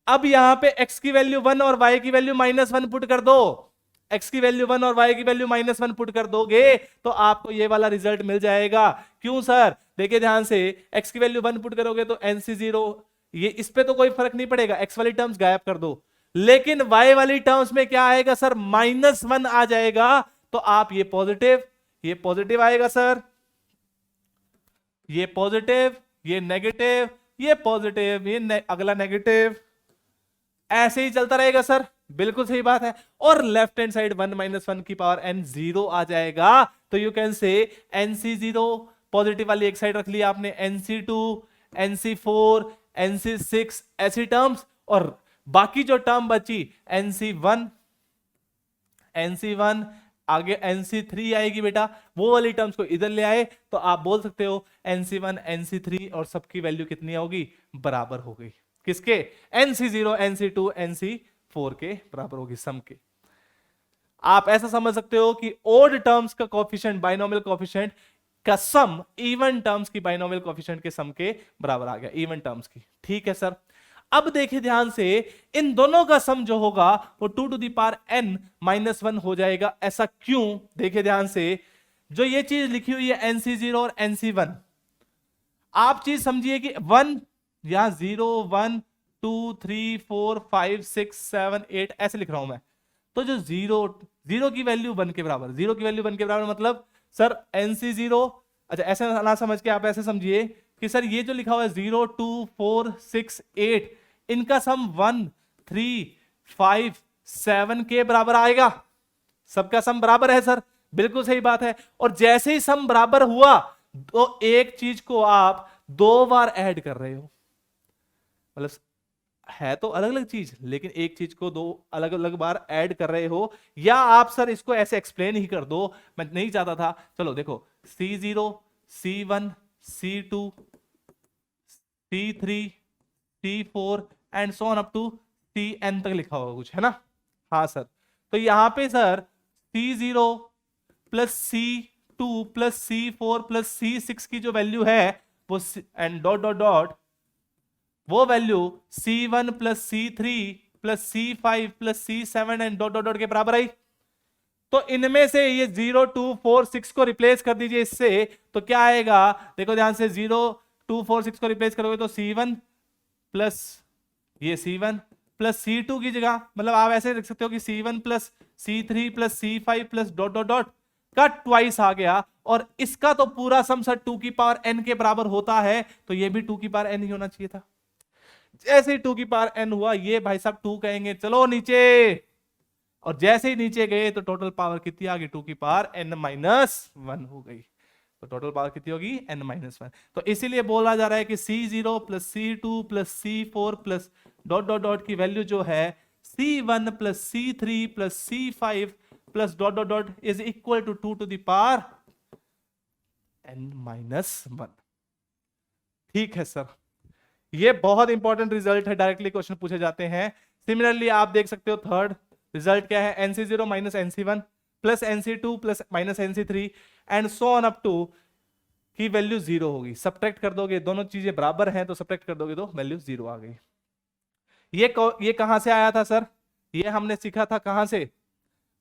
अब यहां पे x की वैल्यू 1 और y की वैल्यू -1 पुट कर दो। x की वैल्यू 1 और y की वैल्यू -1 पुट कर दोगे तो आपको ये वाला रिजल्ट मिल जाएगा। क्यों सर? देखिए ध्यान से, x की वैल्यू 1 पुट करोगे तो nc0, ये इस पे तो कोई फर्क नहीं पड़ेगा, x वाली टर्म्स गायब कर दो, लेकिन y वाली टर्म्स में क्या आएगा सर, -1 आ जाएगा। तो आप ये पॉजिटिव आएगा सर, ये पॉजिटिव, ये नेगेटिव, ये पॉजिटिव, ये अगला नेगेटिव, ऐसे ही चलता रहेगा सर। बिल्कुल सही बात है। और लेफ्ट हैंड साइड 1 - 1 की पावर n 0 आ जाएगा। तो यू कैन से nc0 पॉजिटिव वाली एक साइड रख लिया आपने, nc2 nc4 nc6 ऐसी टर्म्स, और बाकी जो टर्म बची nc1 आगे nc3 आएगी बेटा, वो वाली टर्म्स को इधर ले आए तो आप बोल सकते हो nc1 nc3 और सबकी वैल्यू कितनी होगी, बराबर हो गई। किसके? nc0 nc2 nc4 के बराबर होगी, सम के। आप ऐसा समझ सकते हो कि ओड टर्म्स का कोएफिशिएंट, बाइनोमियल कोएफिशिएंट का सम इवन टर्म्स की बाइनोमियल कोएफिशिएंट के सम के बराबर आ गया, इवन टर्म्स की। ठीक है सर। अब देखिए ध्यान से, इन दोनों का सम जो होगा वो 2 टू द पावर n -1 हो जाएगा। ऐसा क्यों? देखिए ध्यान से, जो ये चीज लिखी हुई है nc0 और nc1, आप चीज समझिए कि 1 यहां 0 1 2 3 4 5 6 7 8 ऐसे लिख रहा हूं मैं। तो जो 0 की वैल्यू 1 के बराबर, 0 की वैल्यू 1 के बराबर मतलब सर nc0, अच्छा ऐसे ना समझ के आप ऐसे समझिए कि सर ये जो लिखा हुआ है 0 2 4 6 8, इनका सम 1 3 5 7 के बराबर आएगा। सबका सम बराबर है सर, बिल्कुल सही बात है। और जैसे ही सम बराबर हुआ तो एक चीज को आप 2 बार ऐड कर रहे हो, मतलब है तो अलग अलग चीज, लेकिन एक चीज को 2 अलग अलग बार ऐड कर रहे हो। या आप सर इसको ऐसे एक्सप्लेन ही कर दो, मैं नहीं चाहता था। चलो देखो, C0 C1 C2 C3 C4 and so on up to Cn तक लिखा होगा कुछ, है ना? हाँ सर। तो यहां पे sir C0 plus C2 plus C4 plus C6 की जो वैल्यू है वो एंड डॉट डॉट डॉट, वो value C1 plus C3 plus C5 plus C7 and dot dot dot के बराबर आई। तो इनमें से ये 0 2 4 6 को रिप्लेस कर दीजिए इससे, तो क्या आएगा? देखो ध्यान से, 0 2 4 6 को रिप्लेस करोगे तो C1 प्लस ये C1 प्लस C2 की जगह, मतलब आप ऐसे लिख सकते हो कि C1 plus C3 plus C5 plus dot dot dot का ट्वाइस आ गया। और इसका तो पूरा सम सर 2 की पावर n के बराबर होता है, तो ये भी 2 की पावर n ही होना चाहिए था। जैसे 2 की पावर n हुआ, ये भाई साहब 2 कहेंगे, चलो नीचे और जैसे ही नीचे गए तो टोटल पावर कितनी आ गई, 2 की पावर n-1 हो गई। तो टोटल पावर कितनी होगी, n-1। तो इसीलिए बोला जा रहा है कि C0 plus C2 plus C4 plus dot dot dot की वैल्यू जो है C1 plus C3 plus C5 plus dot dot dot is equal to 2 to the power n-1। ठीक है सर, ये बहुत इंपॉर्टेंट रिजल्ट है, डायरेक्टली क्वेश्चन पूछे जाते हैं। सिमिलरली आप देख सकते हो थर्ड रिजल्ट क्या है, NC0 minus NC1 plus NC2 plus minus NC3 and so on up to की वैल्यू 0 होगी। सब्ट्रैक्ट कर दोगे, दोनों चीजें बराबर हैं तो सब्ट्रैक्ट कर दोगे तो वैल्यू 0 आ गई। ये कहां से आया था सर, ये हमने सीखा था कहां से,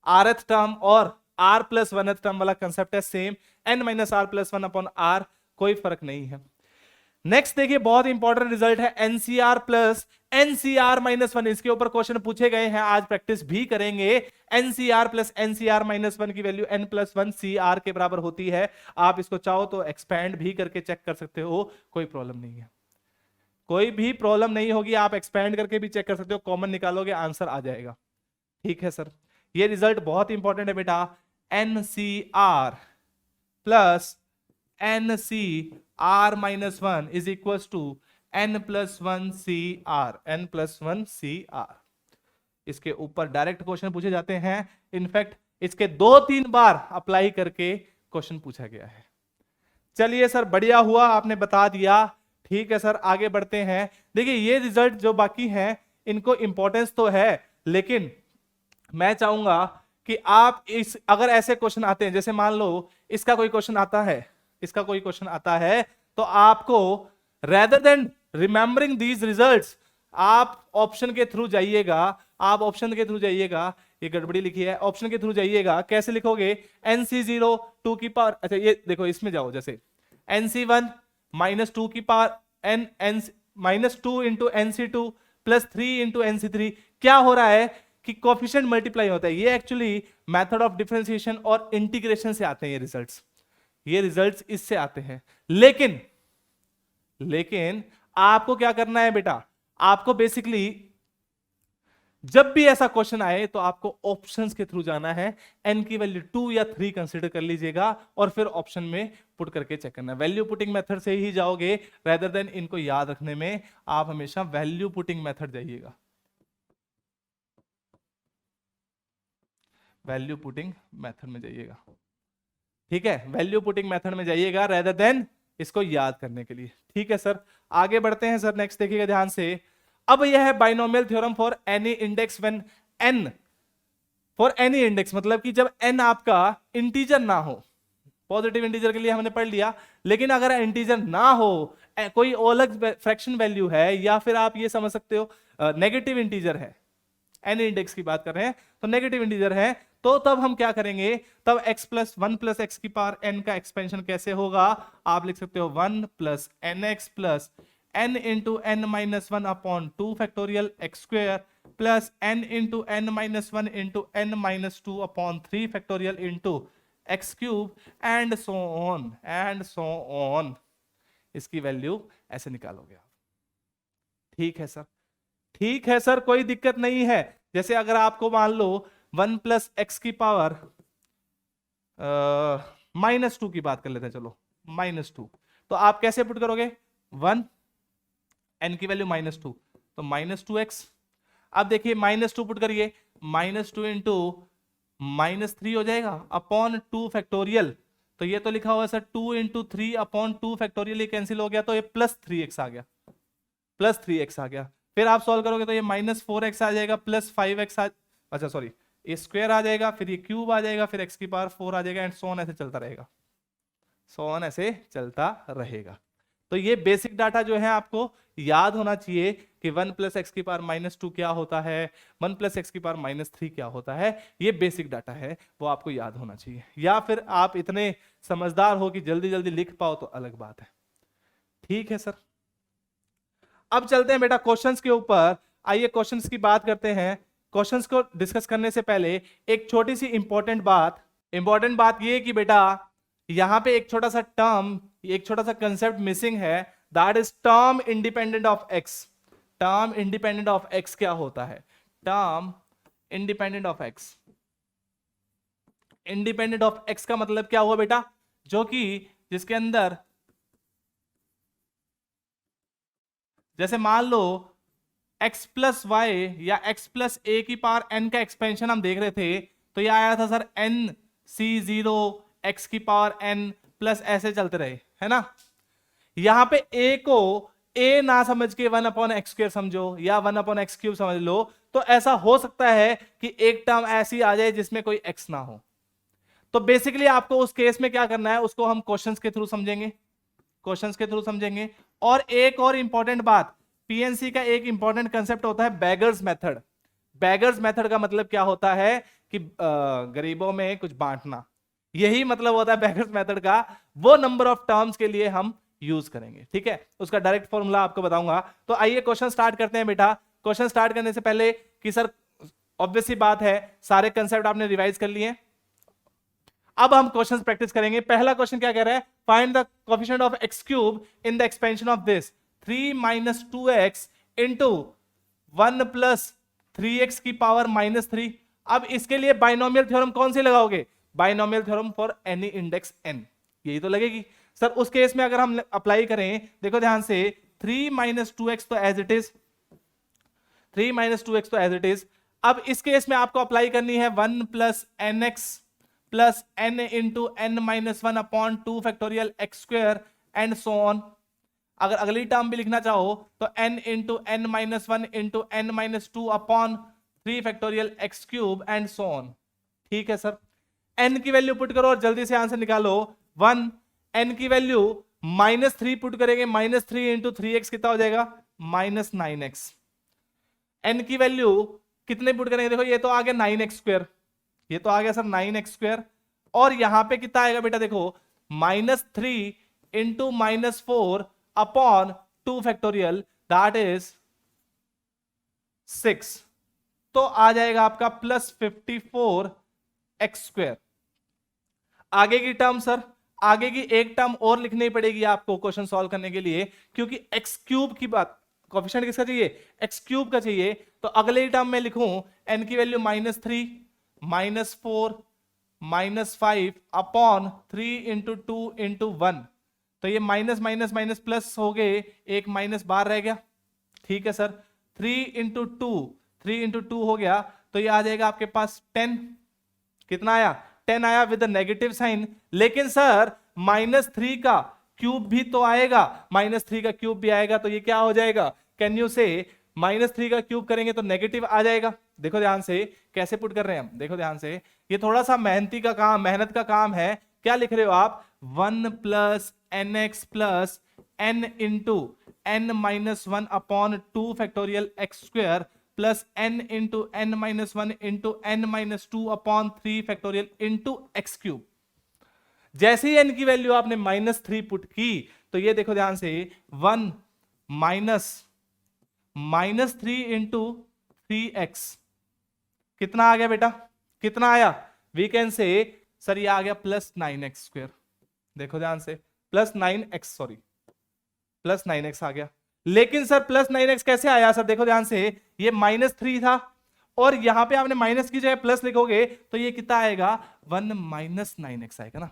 rth टर्म और r प्लस 1th टर्म वाला कंसेप्ट है same, n minus R plus 1 upon r, कोई फर्क नहीं है। नेक्स्ट देखिए बहुत इंपॉर्टेंट रिजल्ट है NCR प्लस NCR माइनस 1, इसके ऊपर क्वेश्चन पूछे गए हैं, आज प्रैक्टिस भी करेंगे। NCR प्लस NCR माइनस 1 की वैल्यू n प्लस 1 CR के बराबर होती है। आप इसको चाहो तो एक्सपैंड भी करके चेक कर सकते हो, कोई प्रॉब्लम नहीं है, कोई भी प्रॉब्लम नहीं होगी, आप एक्सपैंड करके भी चेक कर सकते हो, कॉमन निकालोगे आंसर आ जाएगा। ठीक है सर, ये रिजल्ट बहुत इंपॉर्टेंट है बेटा, NCR plus NCR minus 1 is equal to n plus 1 CR, n plus 1 CR। इसके ऊपर डायरेक्ट क्वेश्चन पूछे जाते हैं, इनफैक्ट इसके 2-3 बार अप्लाई करके क्वेश्चन पूछा गया है। चलिए सर बढ़िया हुआ आपने बता दिया। ठीक है सर, आगे बढ़ते हैं। देखिए ये रिजल्ट जो बाकी हैं इनको इंपॉर्टेंस तो है, लेकिन मैं चाहूंगा कि आप इस, अगर ऐसे क्वेश्चन आते हैं, जैसे मान लो इसका कोई क्वेश्चन आता है, इसका कोई क्वेश्चन आता है, तो आपको rather than remembering these results आप ऑप्शन के थ्रू जाइएगा, आप ऑप्शन के थ्रू जाइएगा, ये गड़बड़ी लिखी है, ऑप्शन के थ्रू जाइएगा। कैसे लिखोगे, NC0 2 की पावर, अच्छा ये देखो इसमें जाओ, जैसे NC1 माइनस 2 की power n minus 2 into NC2 plus 3 into NC3। क्या हो रहा है कि कोफिशिएंट मल्टीप्लाई होता है, ये एक्चुअली मेथड ऑफ डिफरेंशिएशन और इंटीग्रेशन से आते हैं ये रिजल्ट्स, ये रिजल्ट्स इससे आते हैं। लेकिन आपको क्या करना है बेटा, आपको बेसिकली जब भी ऐसा क्वेश्चन आए तो आपको ऑप्शंस के थ्रू जाना है, n की वैल्यू 2 या 3 कंसीडर कर लीजिएगा और फिर ऑप्शन में पुट करके चेक करना है। वैल्यू पुटिंग मेथड से ही जाओगे, रेदर देन इनको याद रखने में आप हमेशा वैल्यू पुटिंग मेथड जाइएगा, वैल्यू पुटिंग मेथड में जाइएगा। ठीक है, वैल्यू पुटिंग मेथड में जाइएगा रेदर देन इसको याद करने के लिए। ठीक है सर, आगे बढ़ते हैं सर, नेक्स्ट देखिएगा ध्यान से। अब यह है binomial theorem for any index when n, for any index मतलब कि जब n आपका इंटीजर ना हो, पॉजिटिव इंटीजर के लिए हमने पढ़ लिया, लेकिन अगर इंटीजर ना हो, कोई अलग फ्रैक्शन वैल्यू है, या फिर आप ये समझ सकते हो नेगेटिव इंटीजर है, एन इंडेक्स की बात कर रहे हैं तो नेगेटिव इंटीजर है, तो तब हम क्या करेंगे, तब x प्लस 1 प्लस एक्स की पावर n का एक्सपेंशन कैसे होगा, आप लिख सकते हो 1 plus nx plus n into n minus 1 upon 2 factorial x square plus n into n minus 1 into n minus 2 upon 3 factorial into x cube and so on. इसकी value ऐसे निकालोगे आप। ठीक है सर, ठीक है सर, कोई दिक्कत नहीं है। जैसे अगर आपको मान लो 1 प्लस एक्स की पावर माइनस 2 की बात कर लेते हैं, चलो -2, तो आप कैसे पुट करोगे, 1 n की वैल्यू -2 तो -2x। अब देखिए -2 पुट करिए, -2 इंटू -3 हो जाएगा अपॉन 2 फैक्टोरियल, तो ये तो लिखा हुआ है सर 2 इंटू 3 अपॉन 2 फैक्टोरियल, ये कैंसिल हो गया, तो ये प्लस 3x आ गया, प्लस 3x आ गया। फिर आप सॉल्व करोगे तो ये -4x आ जाएगा, प्लस 5x अच्छा सॉरी, ये स्क्वायर आ जाएगा, फिर ये क्यूब आ जाएगा, फिर x की पावर 4 आ जाएगा, एंड सो ऑन ऐसे चलता रहेगा, सो ऑन ऐसे चलता रहेगा। तो ये बेसिक डाटा जो है आपको याद होना चाहिए कि 1 प्लस एक्स की पावर -2 क्या होता है, 1 प्लस एक्स की पावर -3 क्या होता है, ये बेसिक डाटा है, वो आपको याद होना चाहिए। या फिर आप इतने समझदार हो कि जल्दी जल्दी लिख पाओ तो अलग बात है। ठीक है सर, अब चलते हैं बेटा क्वेश्चंस के ऊपर। आइए क्वेश्चंस की बात करते हैं। क्वेश्चंस को डिस्कस करने से पहले एक छोटी सी इंपॉर्टेंट बात ये कि बेटा यहां पे एक छोटा सा टर्म, एक छोटा सा कंसेप्ट मिसिंग है, that is term independent of x. Term independent of x क्या होता है, term independent of x. Independent of x का मतलब क्या हुआ बेटा, जो कि जिसके अंदर जैसे मान लो x प्लस वाई या x प्लस ए की पावर n का एक्सपेंशन हम देख रहे थे, तो ये आया था सर n c0 x की पावर n प्लस ऐसे चलते रहे, है ना। यहां पे a को a ना समझ के 1/x² समझो या 1/x³ समझ लो, तो ऐसा हो सकता है कि एक टर्म ऐसी आ जाए जिसमें कोई x ना हो। तो बेसिकली आपको उस केस में क्या करना है, उसको हम क्वेश्चंस के थ्रू समझेंगे, क्वेश्चंस के थ्रू समझेंगे। और एक और इंपॉर्टेंट बात, पीएनसी का एक इंपॉर्टेंट कंसेप्ट होता है बेगर्स मेथड। बेगर्स मेथड का मतलब क्या होता है कि गरीबों में कुछ बांटना, यही मतलब होता है बेगर्स मेथड का। वो नंबर ऑफ टर्म्स के लिए हम यूज करेंगे, ठीक है। उसका डायरेक्ट फॉर्मूला आपको बताऊंगा। तो आइए क्वेश्चन स्टार्ट करते हैं बेटा। क्वेश्चन स्टार्ट करने से पहले कि सर ऑब्वियस सी बात है सारे कंसेप्ट आपने रिवाइज कर लिए, अब हम क्वेश्चंस प्रैक्टिस करेंगे। पहला क्वेश्चन क्या कह रहा है, find the coefficient of x cube in the expansion of this 3 - 2x into 1 + 3x की पावर -3। अब इसके लिए बाइनोमियल थ्योरम कौन सी लगाओगे, binomial theorem for any index n, यही तो लगेगी सर। उस केस में अगर हम अप्लाई करें, देखो ध्यान से, 3 - 2x तो एज इट इज, 3 - 2x तो एज इट इज। अब इस केस में आपको अप्लाई करनी है 1 + nx plus n into n -1 upon 2 factorial x² and so on. अगर अगली टर्म भी लिखना चाहो तो n into n -1 into n -2 upon 3 factorial x³ and so on. ठीक है सर, n की वैल्यू पुट करो और जल्दी से आंसर निकालो। 1, n की वैल्यू -3 पुट करेंगे, -3 इंटू 3x कितना हो जाएगा, -9x। n की वैल्यू कितने पुट करेंगे, देखो ये तो आ गया 9x², ये तो आ गया सर 9x², और यहां पे कितना आएगा बेटा, देखो -3 into -4 upon 2 factorial that is 6, तो आ जाएगा आपका +54x²। आगे की टर्म सर, आगे की एक टर्म और लिखनी पड़ेगी आपको क्वेश्चन सॉल्व करने के लिए, क्योंकि x³ की बात, कोएफिशिएंट किसका चाहिए, x³ का चाहिए। तो अगले टर्म में लिखूं n की वैल्यू -3 -4 -5 अपॉन 3 इंटू 2 इंटू 1, तो ये माइनस माइनस माइनस प्लस हो गए, एक माइनस बाहर रह गया। ठीक है सर, 3 इंटू 2 हो गया, तो ये आ जाएगा आपके पास 10। कितना आया, 10 आया विद नेगेटिव साइन। लेकिन सर -3 का क्यूब भी तो आएगा, -3 का क्यूब भी आएगा, तो ये क्या हो जाएगा, कैन यू से -3 का क्यूब करेंगे तो नेगेटिव आ जाएगा। देखो ध्यान से कैसे पुट कर रहे हैं हम, देखो ध्यान से, ये थोड़ा सा मेहनती का काम, मेहनत का काम है। क्या लिख रहे हो आप, 1 + nx plus n into n -1 upon 2 factorial x² plus n into n -1 into n -2 upon 3 factorial into x³। जैसे ही n की वैल्यू आपने -3 पुट की, तो ये देखो ध्यान से 1 -3 इंटू 3x कितना आ गया बेटा, कितना आया, वी कैन से सर ये आ गया +9x²। देखो ध्यान से +9x आ गया। लेकिन सर +9x कैसे आया सर, देखो ध्यान से, ये -3 था और यहां पे आपने माइनस की जगह प्लस लिखोगे तो ये कितना आएगा, 1 - 9x आएगा ना,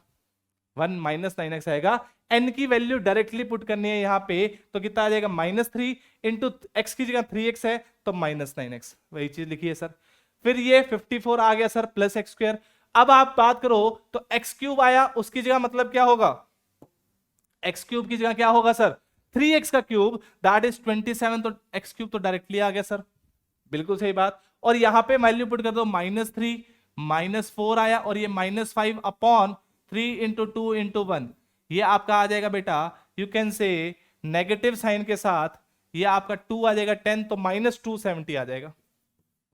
1 - 9x आएगा। n की वैल्यू डायरेक्टली पुट करनी है यहां पे, तो कितना आ जाएगा, -3 इंटू x की जगह 3x है तो -9x, वही चीज लिखी है सर। फिर ये 54 आ गया सर +x²। अब आप बात करो तो x³ आया, उसकी जगह मतलब क्या होगा, x³ की जगह क्या होगा सर, 3x का क्यूब दैट इज 27, तो x³ तो डायरेक्टली आ गया सर, बिल्कुल सही बात। और यहां पे वैल्यू पुट कर दो, -3 -4 आया, और ये -5 अपॉन 3 इंटू 2 इंटू 1, ये आपका आ जाएगा बेटा, you can say negative sign के साथ ये आपका 2 आ जाएगा 10, तो -270 आ जाएगा,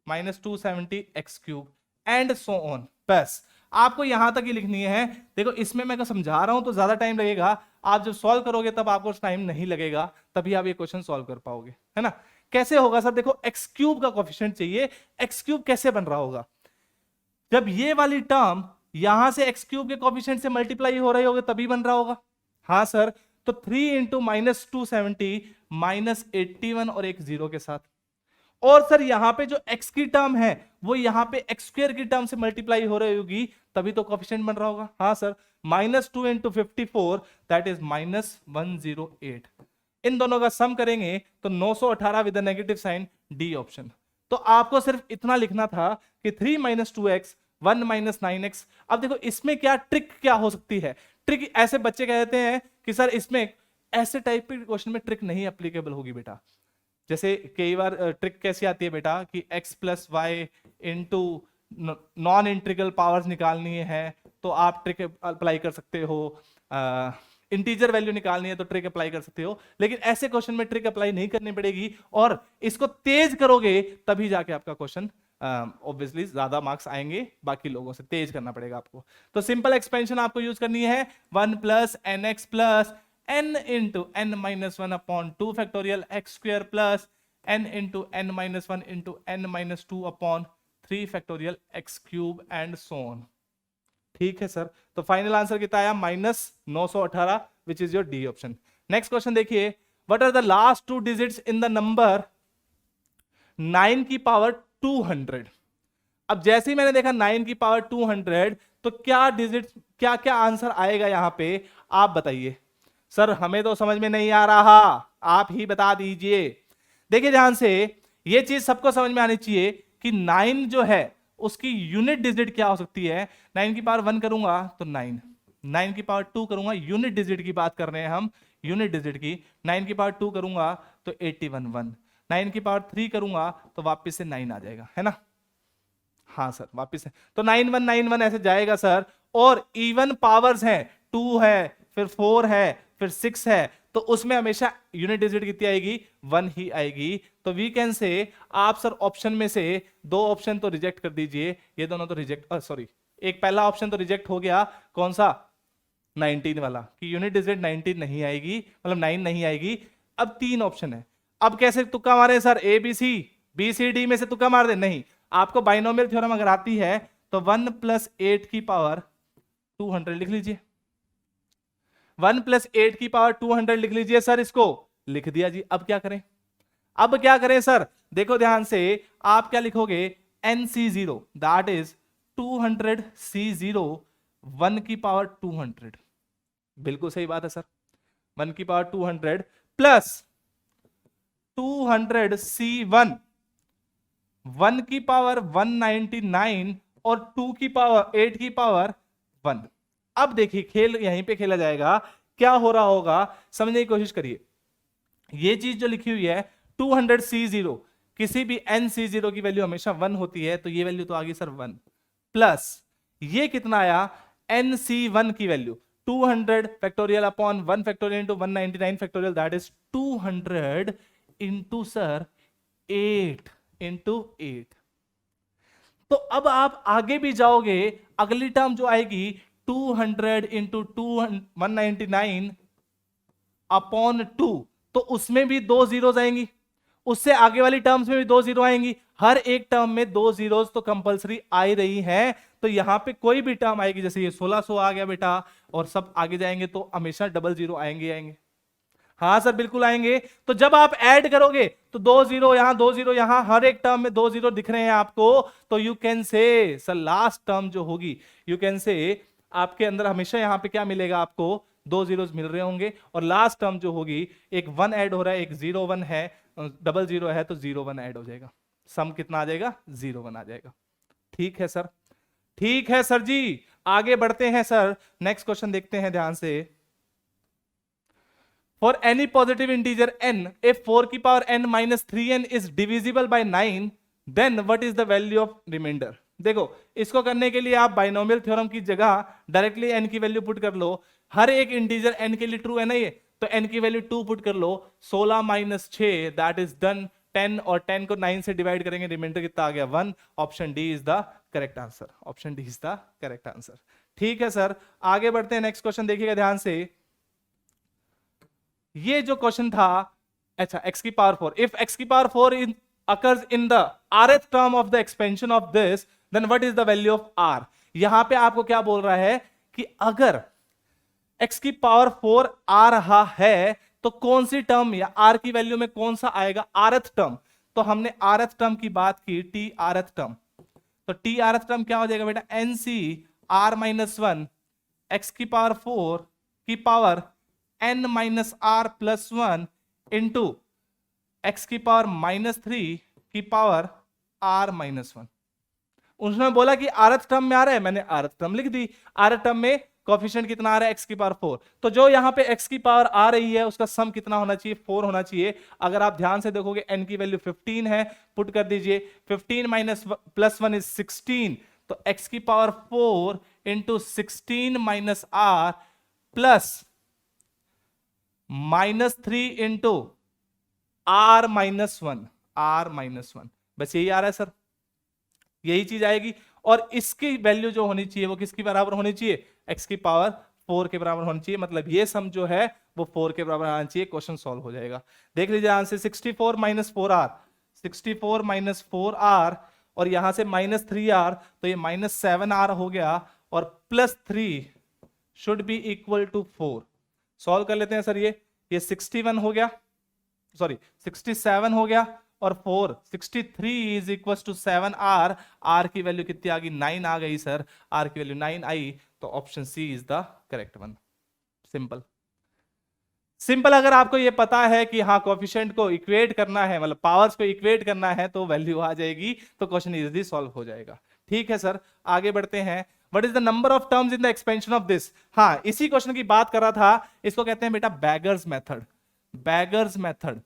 -270 x³ एंड सो ऑन। बस आपको यहां तक ही लिखनी है। देखो इसमें मैं समझा रहा हूं तो ज्यादा टाइम लगेगा, आप जब सॉल्व करोगे तब आपको टाइम नहीं लगेगा, तभी आप ये क्वेश्चन सॉल्व कर पाओगे, है ना। कैसे होगा सर, देखो x³ का कोएफिशिएंट चाहिए, x³ कैसे बन रहा होगा, जब ये वाली टर्म यहां से x³ के कोएफिशिएंट से मल्टीप्लाई हो रहे होगे तभी बन रहा होगा। हाँ सर, तो 3 इंटू -270 -81 और एक 0 के साथ। और सर यहां पे जो x की टर्म है वो यहाँ पे एक्स स्क्वायर की टर्म से मल्टीप्लाई हो रही होगी, तभी तो कोफिशिएंट बन रहा होगा। हाँ सर, -2 इंटू 54 दैट इज -108। इन दोनों का सम करेंगे तो 918 with negative sign, D option. तो आपको सिर्फ इतना लिखना था कि 3 - 2x 1 - 9x। अब देखो इसमें क्या ट्रिक क्या हो सकती है। ट्रिक ऐसे बच्चे कहते हैं कि सर इसमें ऐसे टाइप के क्वेश्चन में ट्रिक नहीं एप्लीकेबल होगी बेटा। जैसे कई बार ट्रिक कैसी आती है बेटा कि x + y into non integral powers निकालनी है तो आप ट्रिक अप्लाई कर सकते हो, इंटीजर वैल्यू निकालनी है तो ट्रिक अप्लाई कर सकते हो, लेकिन ऐसे क्वेश्चन में ट्रिक अप्लाई नहीं करनी पड़ेगी और इसको तेज करोगे तभी जाके आपका क्वेश्चन ऑब्वियसली ज्यादा मार्क्स आएंगे, बाकी लोगों से तेज करना पड़ेगा आपको। तो सिंपल एक्सपेंशन आपको यूज करनी है 1 + nx + n into n - 1 upon 2 factorial x square plus n into n - 1 into n - 2 upon 3 factorial x cube and so on. ठीक है सर, तो फाइनल आंसर कितना आया -918 which is your D option. Next question देखिए, what are the last 2 digits in the number 9 की power 200। अब जैसे ही मैंने देखा 9 की पावर 200 तो क्या डिजिट क्या क्या आंसर आएगा यहां पे आप बताइए। सर हमें तो समझ में नहीं आ रहा, आप ही बता दीजिए। देखिए ध्यान से, ये चीज सबको समझ में आनी चाहिए कि 9 जो है उसकी यूनिट डिजिट क्या हो सकती है। 9 की पावर 1 करूंगा तो 9, 9 की पावर 2 करूंगा, यूनिट डिजिट की बात कर रहे हैं हम, यूनिट डिजिट की। 9 की पावर 2 करूंगा तो 81 1, 9 की पावर 3 करूंगा तो वापस से 9 आ जाएगा, है ना। हाँ सर वापस से तो 9 1 9 1 ऐसे जाएगा सर। और इवन पावर्स हैं, 2 है फिर 4 है फिर 6 है, तो उसमें हमेशा यूनिट डिजिट कितनी आएगी, 1 ही आएगी। तो वी कैन से आप सर ऑप्शन में से 2 ऑप्शन तो रिजेक्ट कर दीजिए, ये दोनों तो रिजेक्ट, सॉरी एक पहला ऑप्शन तो रिजेक्ट हो गया, कौन सा 19 वाला, कि यूनिट डिजिट 19 नहीं आएगी, मतलब 9 नहीं आएगी। अब 3 ऑप्शन है, अब कैसे तुक्का मारे sir, A B C B C D में से तुक्का मार दे, नहीं आपको बाइनोमियल थ्योरम अगर आती है तो 1 + 8 की पावर 200 लिख लीजिए, 1 + 8 की पावर 200 लिख लीजिए सर, इसको लिख दिया जी। अब क्या करें, अब क्या करें सर, देखो ध्यान से, आप क्या लिखोगे NC0 दैट इज 200 C0 1 की पावर 200, बिल्कुल सही बात है सर, 1 की पावर 200 प्लस 200 C1 1 की पावर 199 और 2 की पावर 8 की पावर 1। अब देखिए खेल यहीं पे खेला जाएगा, क्या हो रहा होगा समझने की कोशिश करिए। ये चीज जो लिखी हुई है 200 C0, किसी भी NC0 की वैल्यू हमेशा 1 होती है, तो ये वैल्यू तो आ गई सर 1, प्लस ये कितना आया NC1 की value 200 factorial upon 1 factorial into 199 factorial that is 200 into sir 8 into 8। तो अब आप आगे भी जाओगे, अगली टर्म जो आएगी 200 इंटू 199 अपॉन 2, तो उसमें भी 2 जीरोस आएंगी, उससे आगे वाली टर्म्स में भी 2 जीरो आएंगी, हर एक टर्म में 2 जीरोस तो कंपलसरी आ ही रही हैं। तो यहां पे कोई भी टर्म आएगी, जैसे ये 1600 आ गया बेटा, और सब आगे जाएंगे तो हमेशा डबल जीरो आएंगे आएंगे। हाँ सर बिल्कुल आएंगे। तो जब आप ऐड करोगे तो 2 जीरो यहां 2 जीरो यहां, हर एक टर्म में 2 जीरो दिख रहे हैं आपको, तो you can say sir last term जो होगी, यू कैन से आपके अंदर हमेशा यहां पे क्या मिलेगा, आपको 2 जीरोस मिल रहे होंगे, और लास्ट टर्म जो होगी एक 1 ऐड हो रहा है, एक 0 1 है, डबल जीरो है तो 0 1 ऐड हो जाएगा, सम कितना आ जाएगा 0 1 आ जाएगा। ठीक है सर, ठीक है सर जी, आगे बढ़ते हैं सर, नेक्स्ट क्वेश्चन देखते हैं ध्यान से। For any positive integer n, if 4 की power n minus 3n is divisible by 9, then what is the value of remainder? देखो इसको करने के लिए आप बाइनोमियल थ्योरम की जगह डायरेक्टली n की वैल्यू पुट कर लो, हर एक इंटीजर n के लिए ट्रू है ना ये, तो n की वैल्यू 2 पुट कर लो, 16 - 6 दैट इज डन 10, और 10 को 9 से डिवाइड करेंगे, रिमाइंडर कितना आ गया 1। Option D is the correct answer, option D is the correct answer. ठीक है सर, आगे बढ़ते हैं, नेक्स्ट क्वेश्चन देखिएगा ध्यान से। ये जो क्वेश्चन था, अच्छा x की पावर 4, इफ x की power 4 occurs in the rth term of the expansion of this, then what is the value of r? यहां पे आपको क्या बोल रहा है कि अगर x की पावर 4 आ रहा है तो कौन सी टर्म या r की वैल्यू में कौन सा आएगा rth टर्म। तो हमने rth टर्म की बात की, t rth टर्म, तो टी आरथ टर्म क्या हो जाएगा बेटा, N C R minus one X की पावर 4 की power n minus R plus one into X की पावर -3 की पावर r माइनस वन। उसने बोला कि आरथ टर्म में आ रहा है, मैंने आरथ टर्म लिख दी। आरथ टर्म में कोफिशिएंट कितना आ रहा है, x की पावर 4। तो जो यहाँ पे x की पावर आ रही है उसका सम कितना होना चाहिए, 4 होना चाहिए। अगर आप ध्यान से देखोगे n की वैल्यू 15 है, पुट कर दीजिए 15 माइनस प्लस 1 इज 16, तो x की power 4 into 16 minus R plus -3 into r minus one, r minus one, बस यही आ रहा है सर, यही चीज आएगी। और इसकी वैल्यू जो होनी चाहिए वो किसकी बराबर होनी चाहिए, x की पावर 4 के बराबर होनी चाहिए। मतलब ये सम जो है वो 4 के बराबर आना चाहिए, क्वेश्चन सॉल्व हो जाएगा। देख लीजिए answer 64 minus 4r, 64 minus 4r और यहां से -3r, तो ये -7r हो गया और +3 should be equal to 4। Solve कर लेते हैं सर, ये 61 हो गया, सॉरी 67 हो गया और 4 63 is equal to 7r। r की वैल्यू कितनी आ गई, 9 आ गई सर, r की वैल्यू 9 आई, तो option C is the correct one. Simple simple. अगर आपको ये पता है कि हाँ कोफिशिएंट को इक्वेट करना है, मतलब पावर्स को इक्वेट करना है, तो वैल्यू आ जाएगी, तो क्वेश्चन इजीली सॉल्व हो जाएगा। ठीक है सर, आगे बढ़ते हैं। What is the number of terms in the expansion of this. हाँ, इसी क्वेश्चन की बात कर रहा था, इसको कहते हैं बेटा beggars method. Beggars method,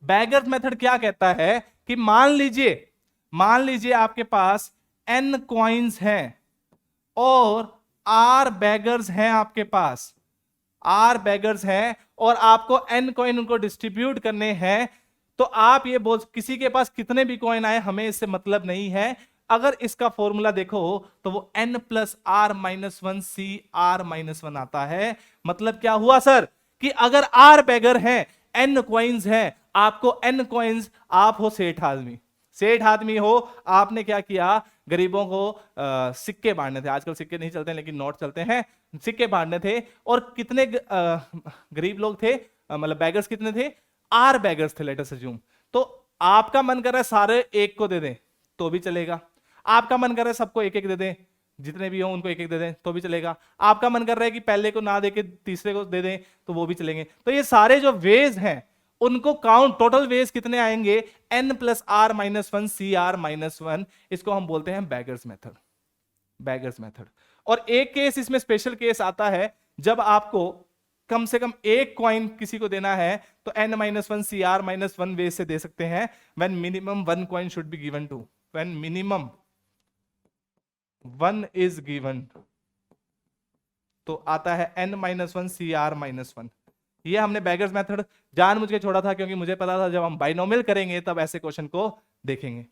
beggars method क्या कहता है कि मान लीजिए आपके पास n कॉइन्स हैं और r बैगर्स हैं, आपके पास r बैगर्स हैं और आपको n कॉइन उनको डिस्ट्रीब्यूट करने हैं। तो आप ये बोल, किसी के पास कितने भी कॉइन आए हमें इससे मतलब नहीं है। अगर इसका फॉर्मूला देखो तो वो n plus R minus one C R minus one आता है। मतलब क्या हुआ सर कि अगर r बैगर हैं, n कॉइन्स हैं, आपको n कॉइन्स, आप हो सेठ आदमी हो, आपने क्या किया, गरीबों को सिक्के बांटने थे। आजकल सिक्के नहीं चलते लेकिन नोट चलते हैं, सिक्के बांटने थे। और कितने गरीब लोग थे, मतलब बैगर्स कितने थे, आर बैगर्स थे लेट अस अज्यूम। तो आपका मन कर रहा है सारे एक को दे दें तो भी चलेगा, आपका मन कर रहा है सबको एक एक दे दें, जितने भी हो उनको एक एक दे दें तो भी चलेगा, आपका मन कर रहा है कि पहले को ना दे के तीसरे को दे दें तो वो भी चलेंगे। तो ये सारे जो वेज हैं उनको काउंट, टोटल वेज कितने आएंगे, n plus R minus one C R minus one, इसको हम बोलते हैं बैगर्स मेथड। Beggars method. और एक केस इसमें स्पेशल केस आता है जब आपको कम से कम एक कॉइन किसी को देना है, तो n minus one C R minus one ways से दे सकते हैं। When minimum one coin should be given to, when minimum one is given, तो आता है n minus one C R minus one. ये हमने बैगर्स मेथड जानबूझ के छोड़ा था क्योंकि मुझे पता था जब हम बाइनोमियल करेंगे तब ऐसे क्वेश्चन को देखेंगे।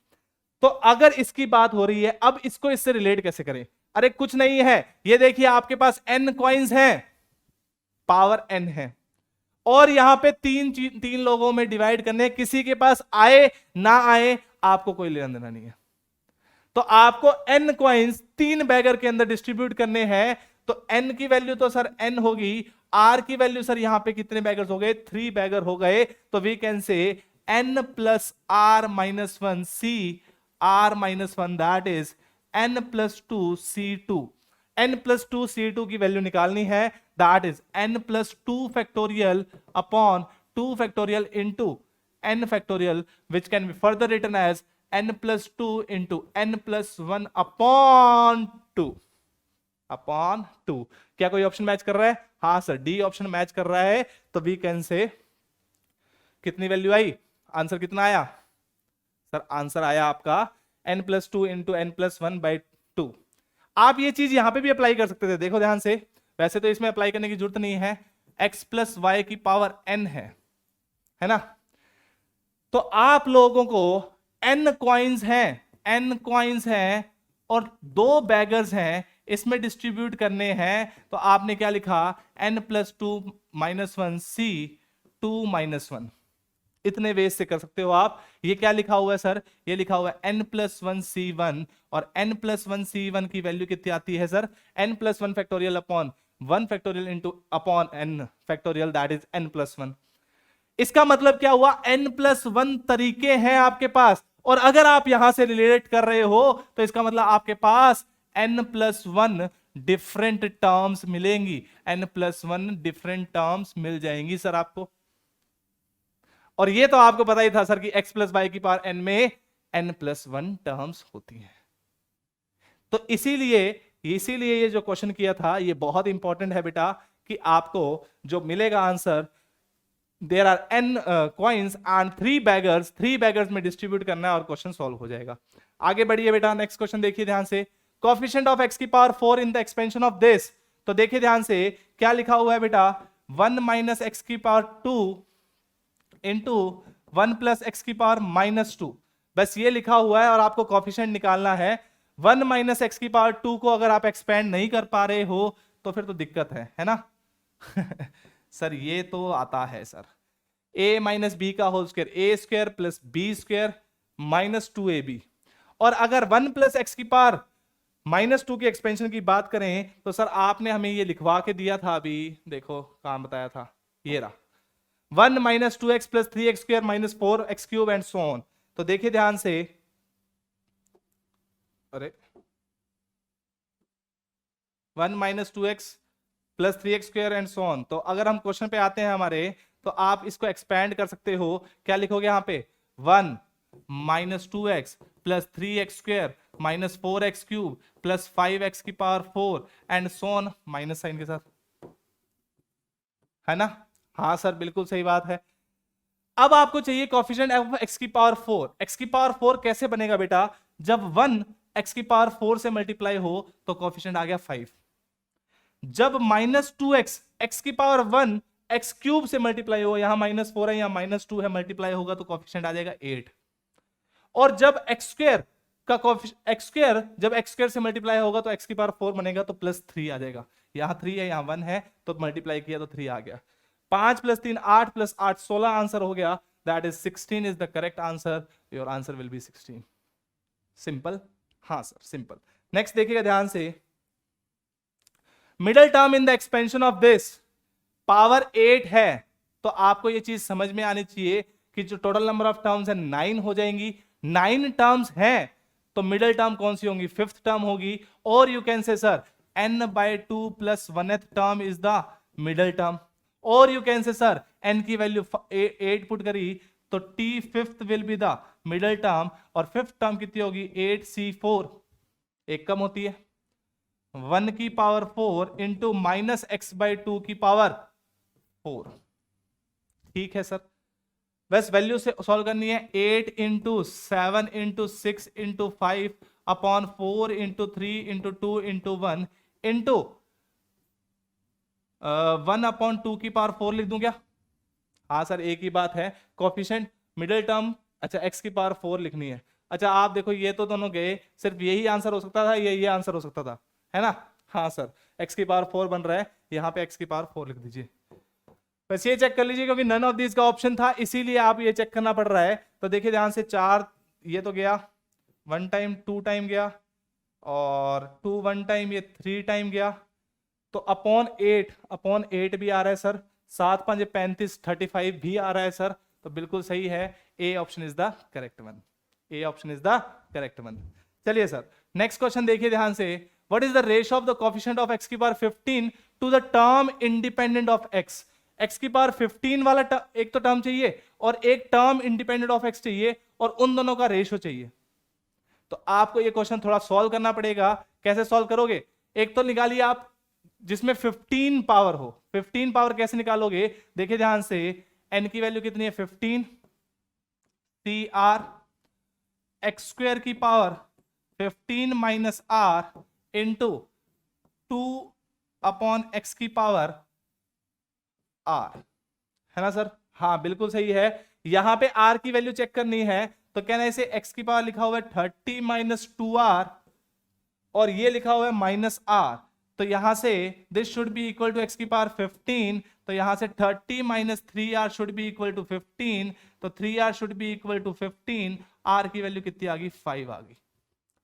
तो अगर इसकी बात हो रही है, अब इसको इससे रिलेट कैसे करें। अरे कुछ नहीं है, ये देखिए आपके पास n कॉइन्स हैं, पावर n है, और यहां पे तीन लोगों में डिवाइड करने, किसी के पास आए ना आए आपको कोई लेना देना नहीं है। तो आपको n कॉइन्स तीन बैगर के अंदर डिस्ट्रीब्यूट करने हैं। तो n की वैल्यू तो सर n होगी, r की वैल्यू सर यहां पे कितने बैगर्स हो गए, 3 बैगर हो गए। तो we can say n plus R minus one C R minus one, that is n plus two C two. n plus two C two की वैल्यू निकालनी है, that is n plus two factorial upon two factorial into n factorial, which can be further written as n plus two into n plus one upon two. क्या कोई option match कर रहा है? हाँ सर, डी ऑप्शन मैच कर रहा है। तो वी कैन से कितनी वैल्यू आई, आंसर कितना आया सर, आंसर आया आपका n plus two into N plus one by two. आप ये चीज यहां पे भी अप्लाई कर सकते थे, देखो ध्यान से, वैसे तो इसमें अप्लाई करने की जरूरत नहीं है, x प्लस वाई की पावर n है ना। तो आप लोगों को n कॉइन्स हैं और दो बैगर्स हैं, इसमें डिस्ट्रीब्यूट करने हैं। तो आपने क्या लिखा, n plus two minus one C two minus one, इतने वेज से कर सकते हो आप। ये क्या लिखा हुआ है सर, ये लिखा हुआ है n प्लस वन सी वन, और n प्लस वन सी वन की वैल्यू कितनी आती है sir, n plus one factorial upon one factorial into upon n factorial, that is n plus one. इसका मतलब क्या हुआ, n प्लस वन तरीके हैं आपके पास और अगर आप यहां से रिलेट कर रहे हो तो इसका मतलब आपके पास n+1 डिफरेंट टर्म्स मिलेंगी, n+1 डिफरेंट टर्म्स मिल जाएंगी सर आपको। और ये तो आपको पता ही था सर कि x+y⁴n में n+1 टर्म्स होती हैं। तो इसीलिए ये जो क्वेश्चन किया था ये बहुत इंपॉर्टेंट है बेटा, कि आपको जो मिलेगा answer, there are n coins and 3 beggars में डिस्ट्रीब्यूट करना है और क्वेश्चन सॉल्व हो जाएगा। आगे बढ़िए बेटा, नेक्स्ट क्वेश्चन देखिए ध्यान से। Coefficient of x⁴ in the expansion of this. तो देखिए ध्यान से क्या लिखा हुआ है बेटा, 1 - x⁴ इंटू 1 + x⁻²। बस ये लिखा हुआ है और आपको कोएफिशिएंट निकालना है। 1 - x⁻² को अगर आप एक्सपेंड नहीं कर पा रहे हो तो फिर तो दिक्कत है ना। सर ये तो आता है सर, a - b का whole square, a² + b² - 2ab। और अगर 1 + x⁻² की एक्सपेंशन की बात करें तो सर आपने हमें ये लिखवा के दिया था अभी, देखो काम बताया था, ये रहा 1 - 2x + 3x² - 4x³ and so on. तो देखिए ध्यान से, अरे 1 - 2x + 3x² and so on. तो अगर हम क्वेश्चन पे आते हैं हमारे, तो आप इसको एक्सपैंड कर सकते हो। क्या लिखोगे यहां पे, 1 - 2x + 3x² - 4x³ + 5x⁴ and so on, minus sign के साथ, है ना। हाँ सर बिल्कुल सही बात है। अब आपको चाहिए कोएफिशिएंट ऑफ x⁴। x⁴ कैसे बनेगा बेटा, जब 1 x⁴ से मल्टीप्लाई हो तो कोएफिशिएंट आ गया 5। जब -2x x⁴ x³ से मल्टीप्लाई हो, यहां -4 है यहां -2 है, मल्टीप्लाई होगा तो कोएफिशिएंट आ जाएगा 8। और जब x² का x² जब x² से मल्टीप्लाई होगा तो x⁴ बनेगा तो +3 आ जाएगा। यहां 3 है यहां 1 है तो मल्टीप्लाई किया तो 3 आ गया। 5 + 3 8 + 8 16 आंसर हो गया। That is 16 is the correct answer. Your answer will be 16। Simple, हाँ सर सिंपल। नेक्स्ट देखिएगा ध्यान से, middle term in the expansion of this power 8 है, तो आपको ये चीज समझ में आनी चाहिए कि जो टोटल नंबर ऑफ टर्म्स है 9 हो जाएंगी। 9 टर्म्स हैं तो मिडल टर्म कौन सी होंगी, 5th टर्म होगी। और you can say sir n/2 + 1th term is the middle term. और you can say sir n की वैल्यू 8 पुट करी तो t 5th will be the middle term. और 5th टर्म कितनी होगी, 8c4, एक कम होती है 1⁴ इंटू -x/2 की पावर 4। ठीक है सर, बस वैल्यू से सॉल्व करनी है। 8 × 7 × 6 × 5 अपॉन 4 × 3 × 2 × 1 इंटू 1/2 की पावर 4 लिख दूं क्या। हाँ सर एक ही बात है, कोएफिशिएंट मिडिल टर्म, अच्छा x की पावर 4 लिखनी है। अच्छा आप देखो ये तो दोनों गए, सिर्फ यही आंसर हो सकता था, ये आंसर हो सकता था, है ना। हाँ सर x की पावर 4 बन रहा है, यहाँ पे x की पावर 4 लिख दीजिए। बस ये चेक कर लीजिए क्योंकि नन ऑफ दिस का ऑप्शन था, इसीलिए आप ये चेक करना पड़ रहा है। तो देखिए ध्यान से, 4 ये तो गया 1 टाइम, 2 टाइम गया, और 2 1 टाइम, ये 3 टाइम गया। तो अपॉन 8 भी आ रहा है सर, 7 5 35 35 भी आ रहा है सर। तो बिल्कुल सही है, A option is the correct one. A option is the correct one. चलिए सर नेक्स्ट क्वेश्चन देखिए ध्यान से, what is the ratio of the coefficient of x⁻15 to the term independent of x। x⁻15 वाला एक तो term चाहिए और एक टर्म इंडिपेंडेंट ऑफ x चाहिए, और उन दोनों का रेशियो चाहिए। तो आपको ये क्वेश्चन थोड़ा सॉल्व करना पड़ेगा। कैसे सॉल्व करोगे, एक तो निकालिए आप जिसमें 15 पावर हो। 15 पावर कैसे निकालोगे, देखिए ध्यान से, n की वैल्यू कितनी है 15, CR x² की पावर 15 - r इंटू 2/x की पावर r, है ना सर। हाँ बिल्कुल सही है। यहां पे r की वैल्यू चेक करनी है तो क्या ना, इसे x की पावर लिखा हुआ है 30 - 2r, और ये लिखा हुआ है -r। तो यहां से this should be equal to x की पावर 15। तो यहां से 30 - 3r should be equal to 15। तो 3r should be equal to 15। r की वैल्यू कितनी आ गई, 5 आ गई।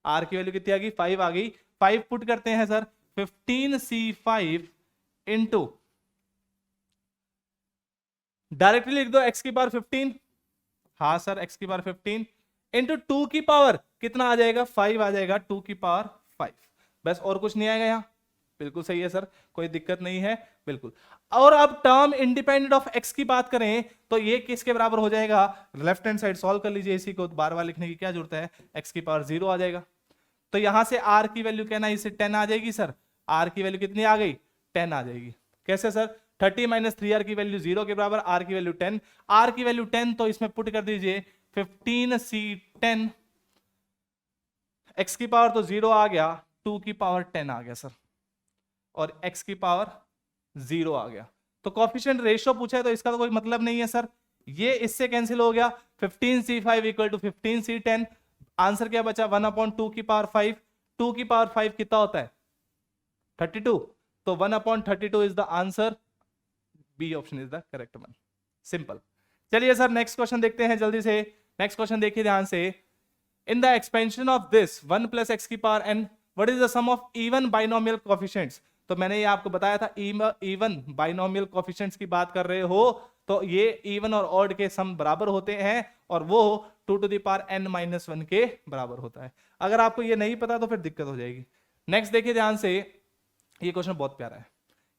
r की वैल्यू कितनी आ गई, 5 आ गई। 5 पुट करते हैं सर, 15c5 इंटू, डायरेक्टली लिख दो x की पावर 15। हाँ सर x की पावर 15 इंटू 2 की पावर कितना आ जाएगा, 5 आ जाएगा, 2 की पावर 5, बस और कुछ नहीं आएगा यहाँ। बिल्कुल सही है सर, कोई दिक्कत नहीं है, बिल्कुल। और अब टर्म इंडिपेंडेंट ऑफ एक्स की बात करें तो ये किसके बराबर हो जाएगा, लेफ्ट हैंड साइड सॉल्व कर लीजिए, इसी को बार बार लिखने की क्या जरूरत है, एक्स की पावर 0 आ जाएगा। तो यहां से आर की वैल्यू कहना इससे 10 आ जाएगी सर, आर की वैल्यू कितनी आ गई, 10 आ जाएगी। कैसे सर, 30 माइनस 3r की वैल्यू 0 के बराबर, आर की वैल्यू 10, आर की वैल्यू 10 तो इसमें पुट कर दीजिए 15c10, x की पावर तो 0 आ गया, 2 की पावर 10 आ गया सर, और x की पावर 0 आ गया। तो कोफिशिएंट रेशियो पूछा है तो इसका तो कोई मतलब नहीं है सर, ये इससे कैंसिल हो गया, 15c5 equal to 15c10, answer क्या बचा 1/2 की पावर 5, 2 की पावर 5 कितना होता है 32, तो 1/32 is the answer, B option is the correct one, simple. चलिए सर नेक्स्ट क्वेश्चन देखते हैं जल्दी से, नेक्स्ट क्वेश्चन देखिए ध्यान से, in the expansion of this 1 plus x की power n, what is the sum of even binomial coefficients. तो मैंने ये आपको बताया था इवन बाइनोमियल कोफिशिएंट्स की बात कर रहे हो तो ये इवन और ऑड के सम बराबर होते हैं और वो 2 टू द पावर n-1 के बराबर होता है। अगर आपको ये नहीं पता तो फिर दिक्कत हो जाएगी। नेक्स्ट देखिए ध्यान से, ये क्वेश्चन बहुत प्यारा है,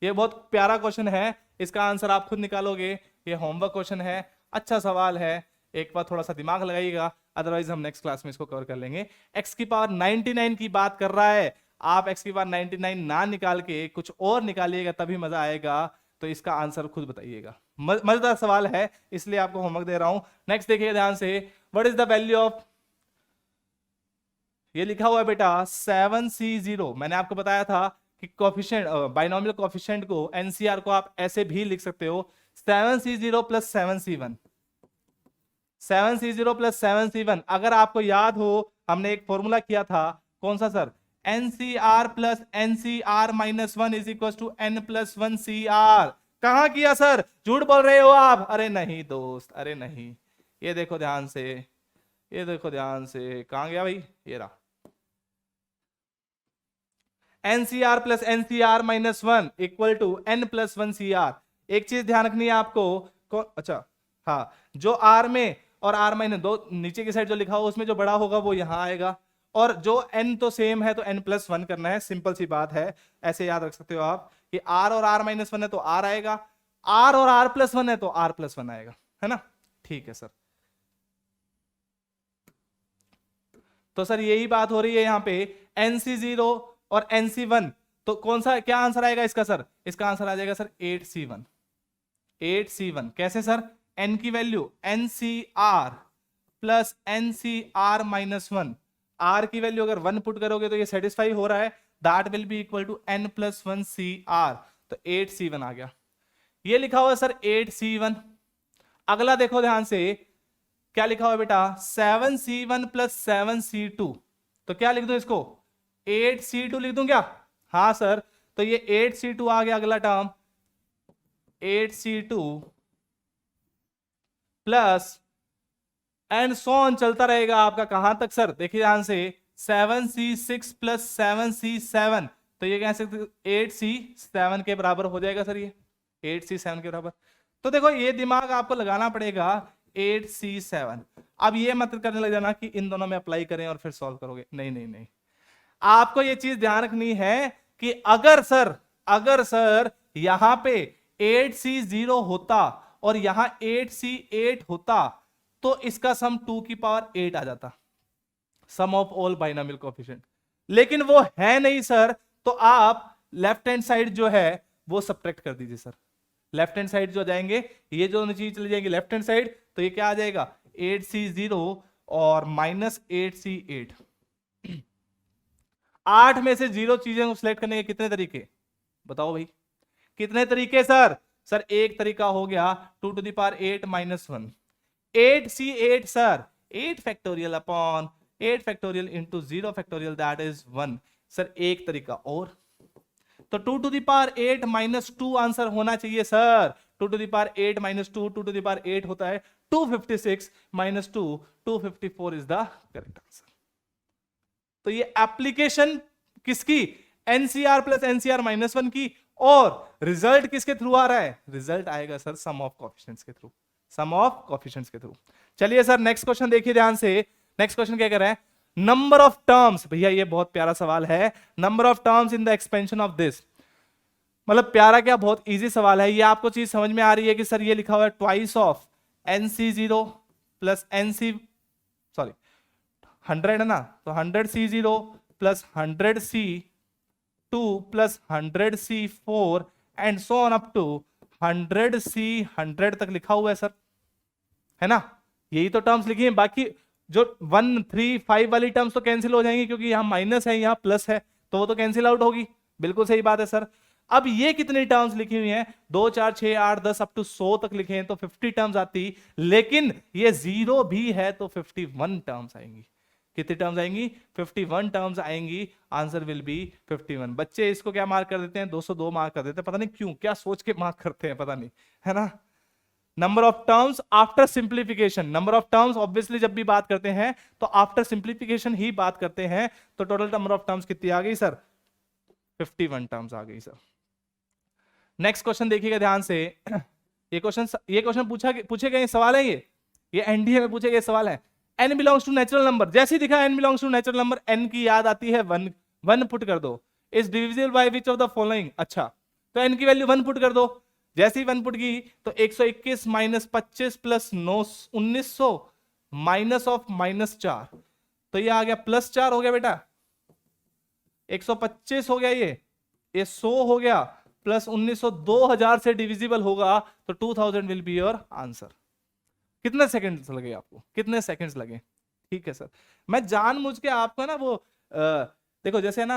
ये बहुत प्यारा क्वेश्चन है, इसका आंसर आप खुद निकालोगे, ये होमवर्क क्वेश्चन है, अच्छा सवाल है, एक बार थोड़ा सा दिमाग लगाइएगा, अदरवाइज हम नेक्स्ट क्लास में इसको कवर कर लेंगे। x की पावर 99 की बात कर रहा है, आप x की पावर 99 ना निकाल के कुछ और निकालिएगा तभी मजा आएगा, तो इसका आंसर खुद बताइएगा। मजेदार सवाल है इसलिए आपको होमवर्क दे रहा हूं। नेक्स्ट देखिए ध्यान से, what is the value of, ये लिखा हुआ है बेटा 7c0, मैंने आपको बताया था कि कोफिशिएंट बाइनोमियल कोफिशिएंट को एनसीआर को आप ऐसे भी लिख सकते हो 7c0 plus 7c1, 7c0 plus 7c1। अगर आपको याद हो हमने एक फॉर्मूला किया था, कौन सा sir, NCR plus NCR minus 1 is equal to n plus 1 CR। कहां किया सर, झूठ बोल रहे हो आप, अरे नहीं दोस्त, अरे नहीं, ये देखो ध्यान से, ये देखो ध्यान से, कहां गया भाई, ये रहा, NCR plus NCR minus 1 equal to n plus 1 CR। एक चीज ध्यान रखनी है आपको, अच्छा हाँ, जो r में और r माइनस 2 नीचे की साइड जो लिखा हो उसमें जो बड़ा होगा वो यहां आएगा, और जो n तो सेम है तो n प्लस 1 करना है, सिंपल सी बात है, ऐसे याद रख सकते हो आप कि r और r माइनस 1 है तो r आएगा, r और r प्लस 1 है तो r प्लस 1 आएगा, है ना, ठीक है सर। तो सर यही बात हो रही है यहाँ पे, NC0 और NC1, तो कौन सा क्या आंसर आएगा इसका सर, इसका आंसर आ जाएगा सर 8C1, 8C1 कैसे सर, n की value NCR plus NCR minus 1, r की वैल्यू अगर 1 पुट करोगे तो ये सेटिस्फाई हो रहा है, that will be equal to n plus 1 CR, तो 8C1 आ गया, ये लिखा हुआ है सर 8C1। अगला देखो ध्यान से, क्या लिखा हुआ बेटा 7C1 प्लस 7C2, तो क्या लिख दूं इसको 8C2 लिख दूं क्या, हाँ सर, तो ये 8C2 आ गया अगला term, 8C2 plus and so on चलता रहेगा आपका, कहां तक सर, देखिए ध्यान से 7C6 प्लस 7C7, तो ये कह सकते 8C7 के बराबर हो जाएगा सर, ये 8C7 के बराबर। तो देखो ये दिमाग आपको लगाना पड़ेगा 8C7। अब ये मत करने लग जाना कि इन दोनों में अप्लाई करें और फिर सॉल्व करोगे, नहीं नहीं नहीं, आपको ये चीज ध्यान रखनी है कि अगर सर यहां पे 8C0 होता और यहां 8C8 होता तो इसका सम 2 की पावर 8 आ जाता, सम ऑफ ऑल बाइनोमियल कोएफिशिएंट, लेकिन वो है नहीं सर, तो आप लेफ्ट हैंड साइड जो है वो सब्ट्रैक्ट कर दीजिए सर, लेफ्ट हैंड साइड जो जाएंगे ये जो चीज चली जाएंगी लेफ्ट हैंड साइड, तो ये क्या आ जाएगा 8C0 और माइनस 8C8। 8 में से 0 चीजें को सिलेक्ट करने के कितने तरीके बताओ भाई, कितने तरीके सर, सर एक तरीका हो गया 2 to the power 8 minus 1, 8C8 sir 8 factorial upon 8 factorial into 0 factorial that is 1, sir एक तरीका और, तो 2 to the power 8 minus 2 answer होना चाहिए sir, 2 to the power 8 minus 2, 2 to the power 8 होता है 256 minus 2, 254 is the correct answer. तो ये एप्लीकेशन किसकी, एनसीआर प्लस एनसीआर माइनस 1 की, और रिजल्ट किसके थ्रू आ रहा है, रिजल्ट आएगा सर सम ऑफ कोएफिशिएंट्स के थ्रू, सम ऑफ कोएफिशिएंट्स के थ्रू। चलिए सर नेक्स्ट क्वेश्चन देखिए ध्यान से, नेक्स्ट क्वेश्चन क्या कह रहा है, नंबर ऑफ टर्म्स, भैया ये बहुत प्यारा सवाल है, number of terms in the expansion of this, मतलब प्यारा क्या, बहुत इजी सवाल है। ये आपको चीज समझ में आ रही है कि सर ये लिखा हुआ है twice of NC0 plus NC, sorry 100 है ना, तो 100C0 plus 100C2 plus 100C4 and so on up to 100C100 तक लिखा हुआ है सर, है ना। यही तो टर्म्स लिखी है, बाकी जो 1 3 5 वाली टर्म्स तो कैंसिल हो जाएंगी क्योंकि यहाँ माइनस है यहाँ प्लस है, तो वो तो कैंसिल आउट होगी। बिल्कुल सही बात है सर। अब ये कितनी टर्म्स लिखी हुई हैं, 2 4 6 8 10 अप टू 100 तक लिखे हैं तो 50 टर्म्स आती, लेकिन ये 0 भी है तो 51 टर्म्स आएंगी। कितनी टर्म्स आएंगी, 51 टर्म्स आएंगी। Answer will be 51। बच्चे इसको क्या मार्क कर देते हैं, 202 मार्क कर देते हैं, पता नहीं क्यों, क्या सोच के मार्क करते हैं पता नहीं, है ना। Number of terms after simplification, number of terms obviously जब भी बात करते हैं तो आफ्टर सिंप्लीफिकेशन ही बात करते हैं, तो टोटल नंबर ऑफ टर्म्स कितनी आ गई सर, 51 टर्म्स आ गई सर। नेक्स्ट क्वेश्चन देखिएगा ध्यान से, ये क्वेश्चन पूछे गए सवाल है, ये एनडीए में पूछे गए सवाल है। n belongs to natural number, जैसे ही दिखा n belongs to natural number, n की याद आती है 1 पुट कर दो, is divisible by which of the following, अच्छा तो n की वैल्यू 1 पुट कर दो, जैसे ही 1 पुट की तो 121 माइनस 25 प्लस 1900 माइनस ऑफ -4, तो ये आ गया +4 हो गया बेटा, 125 हो गया, ये 100 हो गया, प्लस 1900 2000 से डिविजिबल होगा तो 2000 विल बी योर आंसर। कितने सेकंड्स लगे आपको, कितने सेकंड्स लगे, ठीक है सर। मैं जानबूझ के आपको ना वो देखो जैसे ना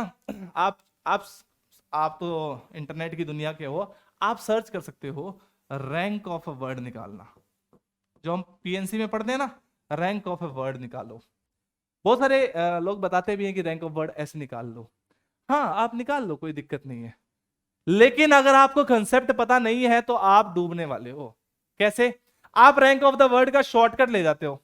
आप तो इंटरनेट की दुनिया के हो, आप सर्च कर सकते हो रैंक ऑफ अ वर्ड निकालना, जो हम पीएनसी में पढ़ते हैं ना, रैंक ऑफ अ वर्ड निकालो। बहुत सारे लोग बताते भी हैं कि रैंक ऑफ वर्ड ऐसे निकाल लो, हाँ आप निकाल लो, कोई दिक्कत नहीं है, लेकिन अगर आपको कंसेप्ट पता नहीं है तो आप डूबने वाले हो। कैसे, आप रैंक ऑफ द वर्ड का शॉर्टकट ले जाते हो,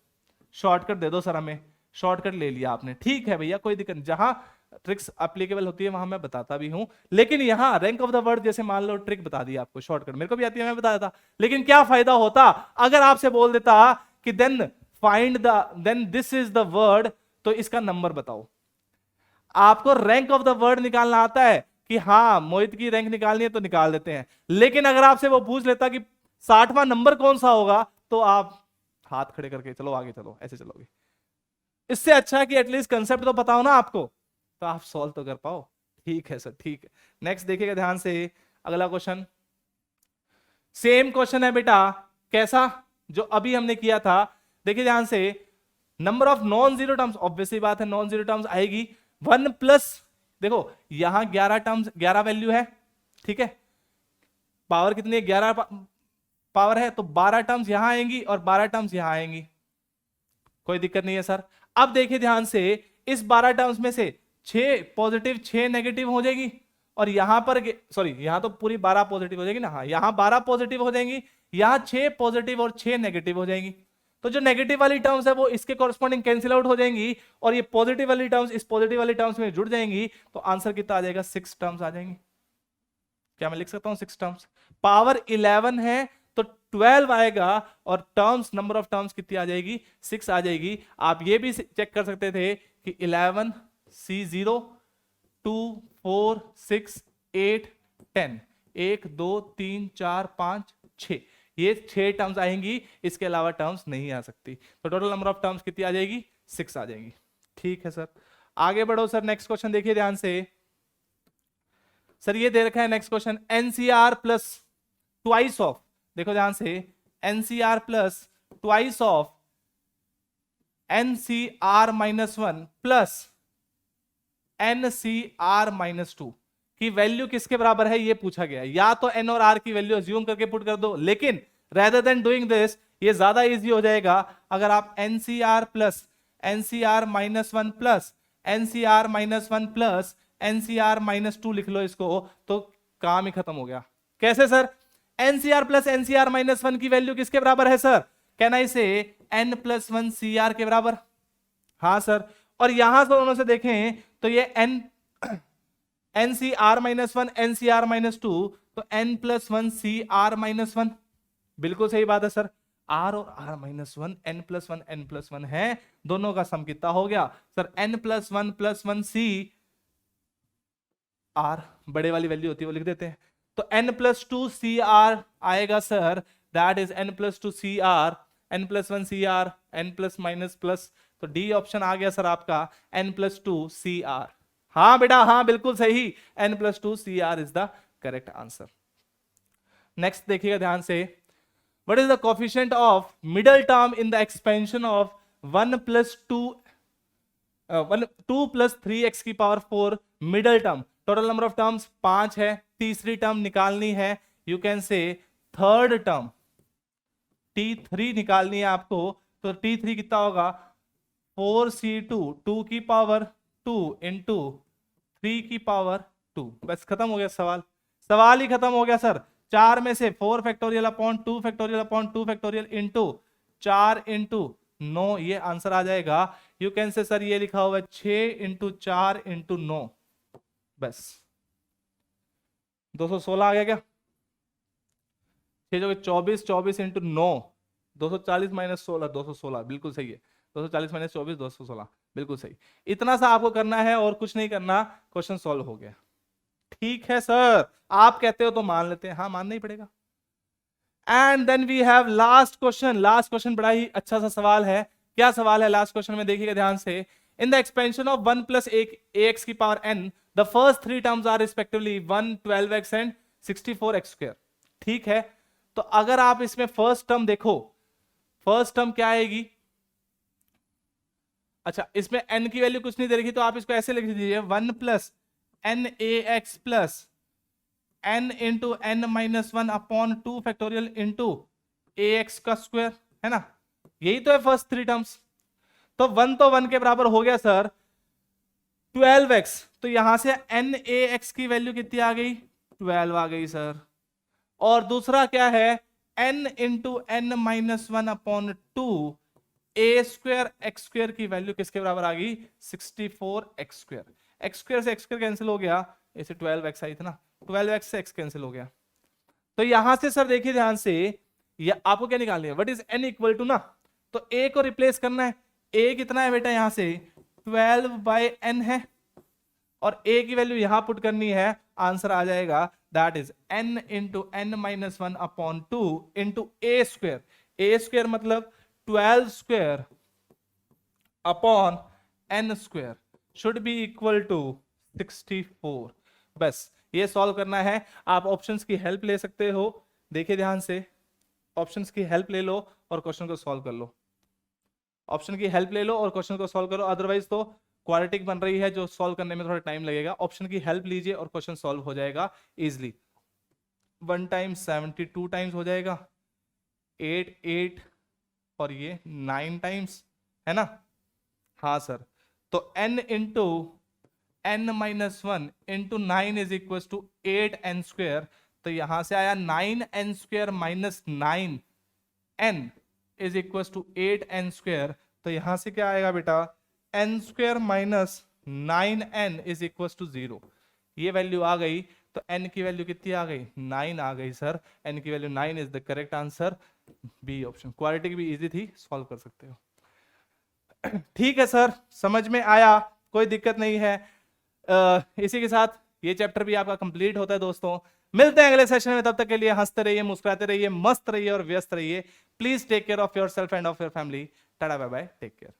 शॉर्टकट दे दो सर हमें, शॉर्टकट ले लिया आपने, ठीक है भैया कोई दिक्कत नहीं, जहां ट्रिक्स एप्लीकेबल होती है वहां मैं बताता भी हूं, लेकिन यहां रैंक ऑफ द वर्ड जैसे मान लो ट्रिक बता दी आपको, शॉर्टकट मेरे को भी आती है, मैं बता देता, लेकिन क्या फायदा होता अगर आपसे बोल देता कि then find then this is the word, तो इसका नंबर बताओ। आपको रैंक ऑफ द वर्ड निकालना आता है कि हाँ मोहित की रैंक निकालनी है तो निकाल देते हैं, लेकिन अगर आपसे वो पूछ लेता कि 60वां नंबर कौन सा होगा, तो आप हाथ खड़े करके चलो आगे चलो, ऐसे चलोगे। इससे अच्छा है कि एटलीस्ट कंसेप्ट तो पता हो ना आपको, तो आप सॉल्व तो कर पाओ। ठीक है सर, ठीक है। नेक्स्ट देखिएगा ध्यान से, अगला क्वेश्चन सेम क्वेश्चन है बेटा, कैसा जो अभी हमने किया था, देखिए ध्यान से, number of non zero terms, obviously बात है नॉन जीरो टर्म्स आएगी, 1 प्लस, देखो यहां 11 टर्म्स 11 वैल्यू है, ठीक है, पावर कितनी है 11 पावर है, तो 12 टर्म्स यहां आएंगी और 12 टर्म्स यहां आएंगी, कोई दिक्कत नहीं है सर। अब देखिए ध्यान से, इस 12 टर्म्स में से 6 पॉजिटिव 6 नेगेटिव हो जाएगी, और यहां पर सॉरी यहां तो पूरी 12 पॉजिटिव हो जाएगी ना, हाँ यहां 12 पॉजिटिव हो जाएंगी, यहां 6 पॉजिटिव और 6 नेगेटिव हो जाएंगी, तो जो नेगेटिव वाली टर्म्स है वो इसके कॉरस्पॉन्डिंग कैंसिल आउट हो जाएंगी, और ये पॉजिटिव वाली टर्म्स इस पॉजिटिव वाली टर्म्स में जुड़ जाएंगी, तो आंसर कितना आ जाएगा, 6 टर्म्स आ जाएंगी। क्या मैं लिख सकता हूं 6 टर्म्स, पावर 11 है तो 12 आएगा, और टर्म्स नंबर ऑफ टर्म्स कितनी आ जाएगी, 6 आ जाएगी। आप ये भी चेक कर सकते थे कि 11 C0 2 4 6 8 10 1 2 3 4 5 6, ये 6 टर्म्स आएंगी, इसके अलावा टर्म्स नहीं आ सकती, तो टोटल नंबर ऑफ टर्म्स कितनी आ जाएगी, 6 आ जाएगी। ठीक है सर, आगे बढ़ो सर, नेक्स्ट क्वेश्चन देखिए ध्यान से, सर ये दे रखा है next question, NCR plus twice of, देखो ध्यान से, NCR plus twice of NCR -1 plus NCR -2 की वैल्यू किसके बराबर है, ये पूछा गया। या तो एन और आर की वैल्यू अज्यूम करके पुट कर दो, लेकिन रेदर देन डूइंग दिस ये ज्यादा इजी हो जाएगा अगर आप NCR plus NCR -1 plus NCR -1 plus NCR -2 लिख लो इसको, तो काम ही खत्म हो गया। कैसे सर, एनसीआर प्लस एनसीआर -1 की वैल्यू किसके बराबर है सर, कैन आई से n+1 CR के बराबर, हाँ सर, और यहां से दोनों से देखें तो ये NCR -1 NCR -2, तो n+1 CR -1, बिल्कुल सही बात है सर। आर और R minus one, N plus one N plus one है, दोनों का सम कितना हो गया sir, N plus one C R, बड़े वाली वैल्यू होती है वो लिख देते हैं, तो n plus two C r आएगा sir, that is n plus two C r, n plus one C r, n plus minus plus, तो डी ऑप्शन आ गया सर आपका n plus two C r. हाँ बेटा हाँ बिल्कुल सही, n plus two C r is the correct answer. Next देखिएगा ध्यान से, what is the coefficient of middle term in the expansion of 1 plus 2 plus 3x की power 4 middle term, total number of terms 5 है, तीसरी term निकालनी है, you can से third term t3 निकालनी है आपको, तो t3 कितना होगा 4c2 2 की पावर 2 इंटू 3 की पावर 2, बस खत्म हो गया सवाल, सवाल ही खत्म हो गया सर। 4 में से 4 factorial upon 2 factorial upon 2 factorial into 4 into 9, ये आंसर आ जाएगा। यू कैन से सर ये लिखा हुआ है 6 इंटू 4 इंटू 9, बस 216 आ गया क्या, 6 24, 24 इंटू 9 240 माइनस 16 216, बिल्कुल सही है, 240 माइनस 24 216, बिल्कुल सही। इतना सा आपको करना है और कुछ नहीं करना, क्वेश्चन सॉल्व हो गया। ठीक है सर, आप कहते हो तो मान लेते हैं, हाँ मानना ही पड़ेगा। And then we have last question, last question बड़ा ही अच्छा सा सवाल है। क्या सवाल है लास्ट क्वेश्चन में, देखिएगा ध्यान से, in the expansion of 1 plus ax की power n, the first 3 terms are respectively 1 12x and 64x square. ठीक है, तो अगर आप इसमें फर्स्ट टर्म देखो, फर्स्ट टर्म क्या आएगी, अच्छा इसमें n की वैल्यू कुछ नहीं दे रही, तो आप इसको ऐसे लिख दीजिए 1 plus N A X plus N into N minus one upon 2 factorial into A X का स्क्वायर, है ना, यही तो है फर्स्ट 3 टर्म्स। तो 1 तो 1 के बराबर हो गया सर, 12x, तो यहां से एन ए एक्स की वैल्यू कितनी आ गई 12 आ गई सर, और दूसरा क्या है n into N minus one upon 2 A square X square की वैल्यू किसके बराबर आ गई 64x स्क्वायर, एक्स स्क्वायर से एक्स स्क्वायर कैंसिल हो गया, इसे 12x आई थी ना, 12x से x कैंसिल हो गया। तो यहां से सर देखिए ध्यान से, ये आपको क्या निकालनी है, what is n equal to ना, तो a को रिप्लेस करना है, a कितना है बेटा यहां से 12/n है, और a की वैल्यू यहां पुट करनी है, आंसर आ जाएगा that is n into N minus one upon 2 into a square मतलब 12 square upon n square should be equal to 64। बस ये सॉल्व करना है, आप ऑप्शंस की हेल्प ले सकते हो, देखिए ध्यान से, ऑप्शंस की हेल्प ले लो और क्वेश्चन को सॉल्व कर लो, ऑप्शन की हेल्प ले लो और क्वेश्चन को सॉल्व करो, अदरवाइज तो क्वाड्रेटिक बन रही है जो सॉल्व करने में थोड़ा टाइम लगेगा। ऑप्शन की हेल्प लीजिए और क्वेश्चन सॉल्व हो जाएगा इजिली, 1 टाइम्स 72 टाइम्स हो जाएगा, 8 8 और ये 9 टाइम्स, है ना, हाँ सर, तो n into N minus one into 9 is equal to 8n square, तो यहां से आया 9n square minus 9n is equal to 8n square, तो यहां से क्या आएगा बेटा n square minus 9n is equal to 0, ये वैल्यू आ गई, तो n की वैल्यू कितनी आ गई 9 आ गई सर, n की value 9 is the correct answer, B option. Quadratic भी इजी थी, सॉल्व कर सकते हो। ठीक है सर, समझ में आया, कोई दिक्कत नहीं है। इसी के साथ ये चैप्टर भी आपका कंप्लीट होता है दोस्तों। मिलते हैं अगले सेशन में, तब तक के लिए हंसते रहिए, मुस्कुराते रहिए, मस्त रहिए और व्यस्त रहिए। Please take care of yourself and of your family. Tata bye bye, take care.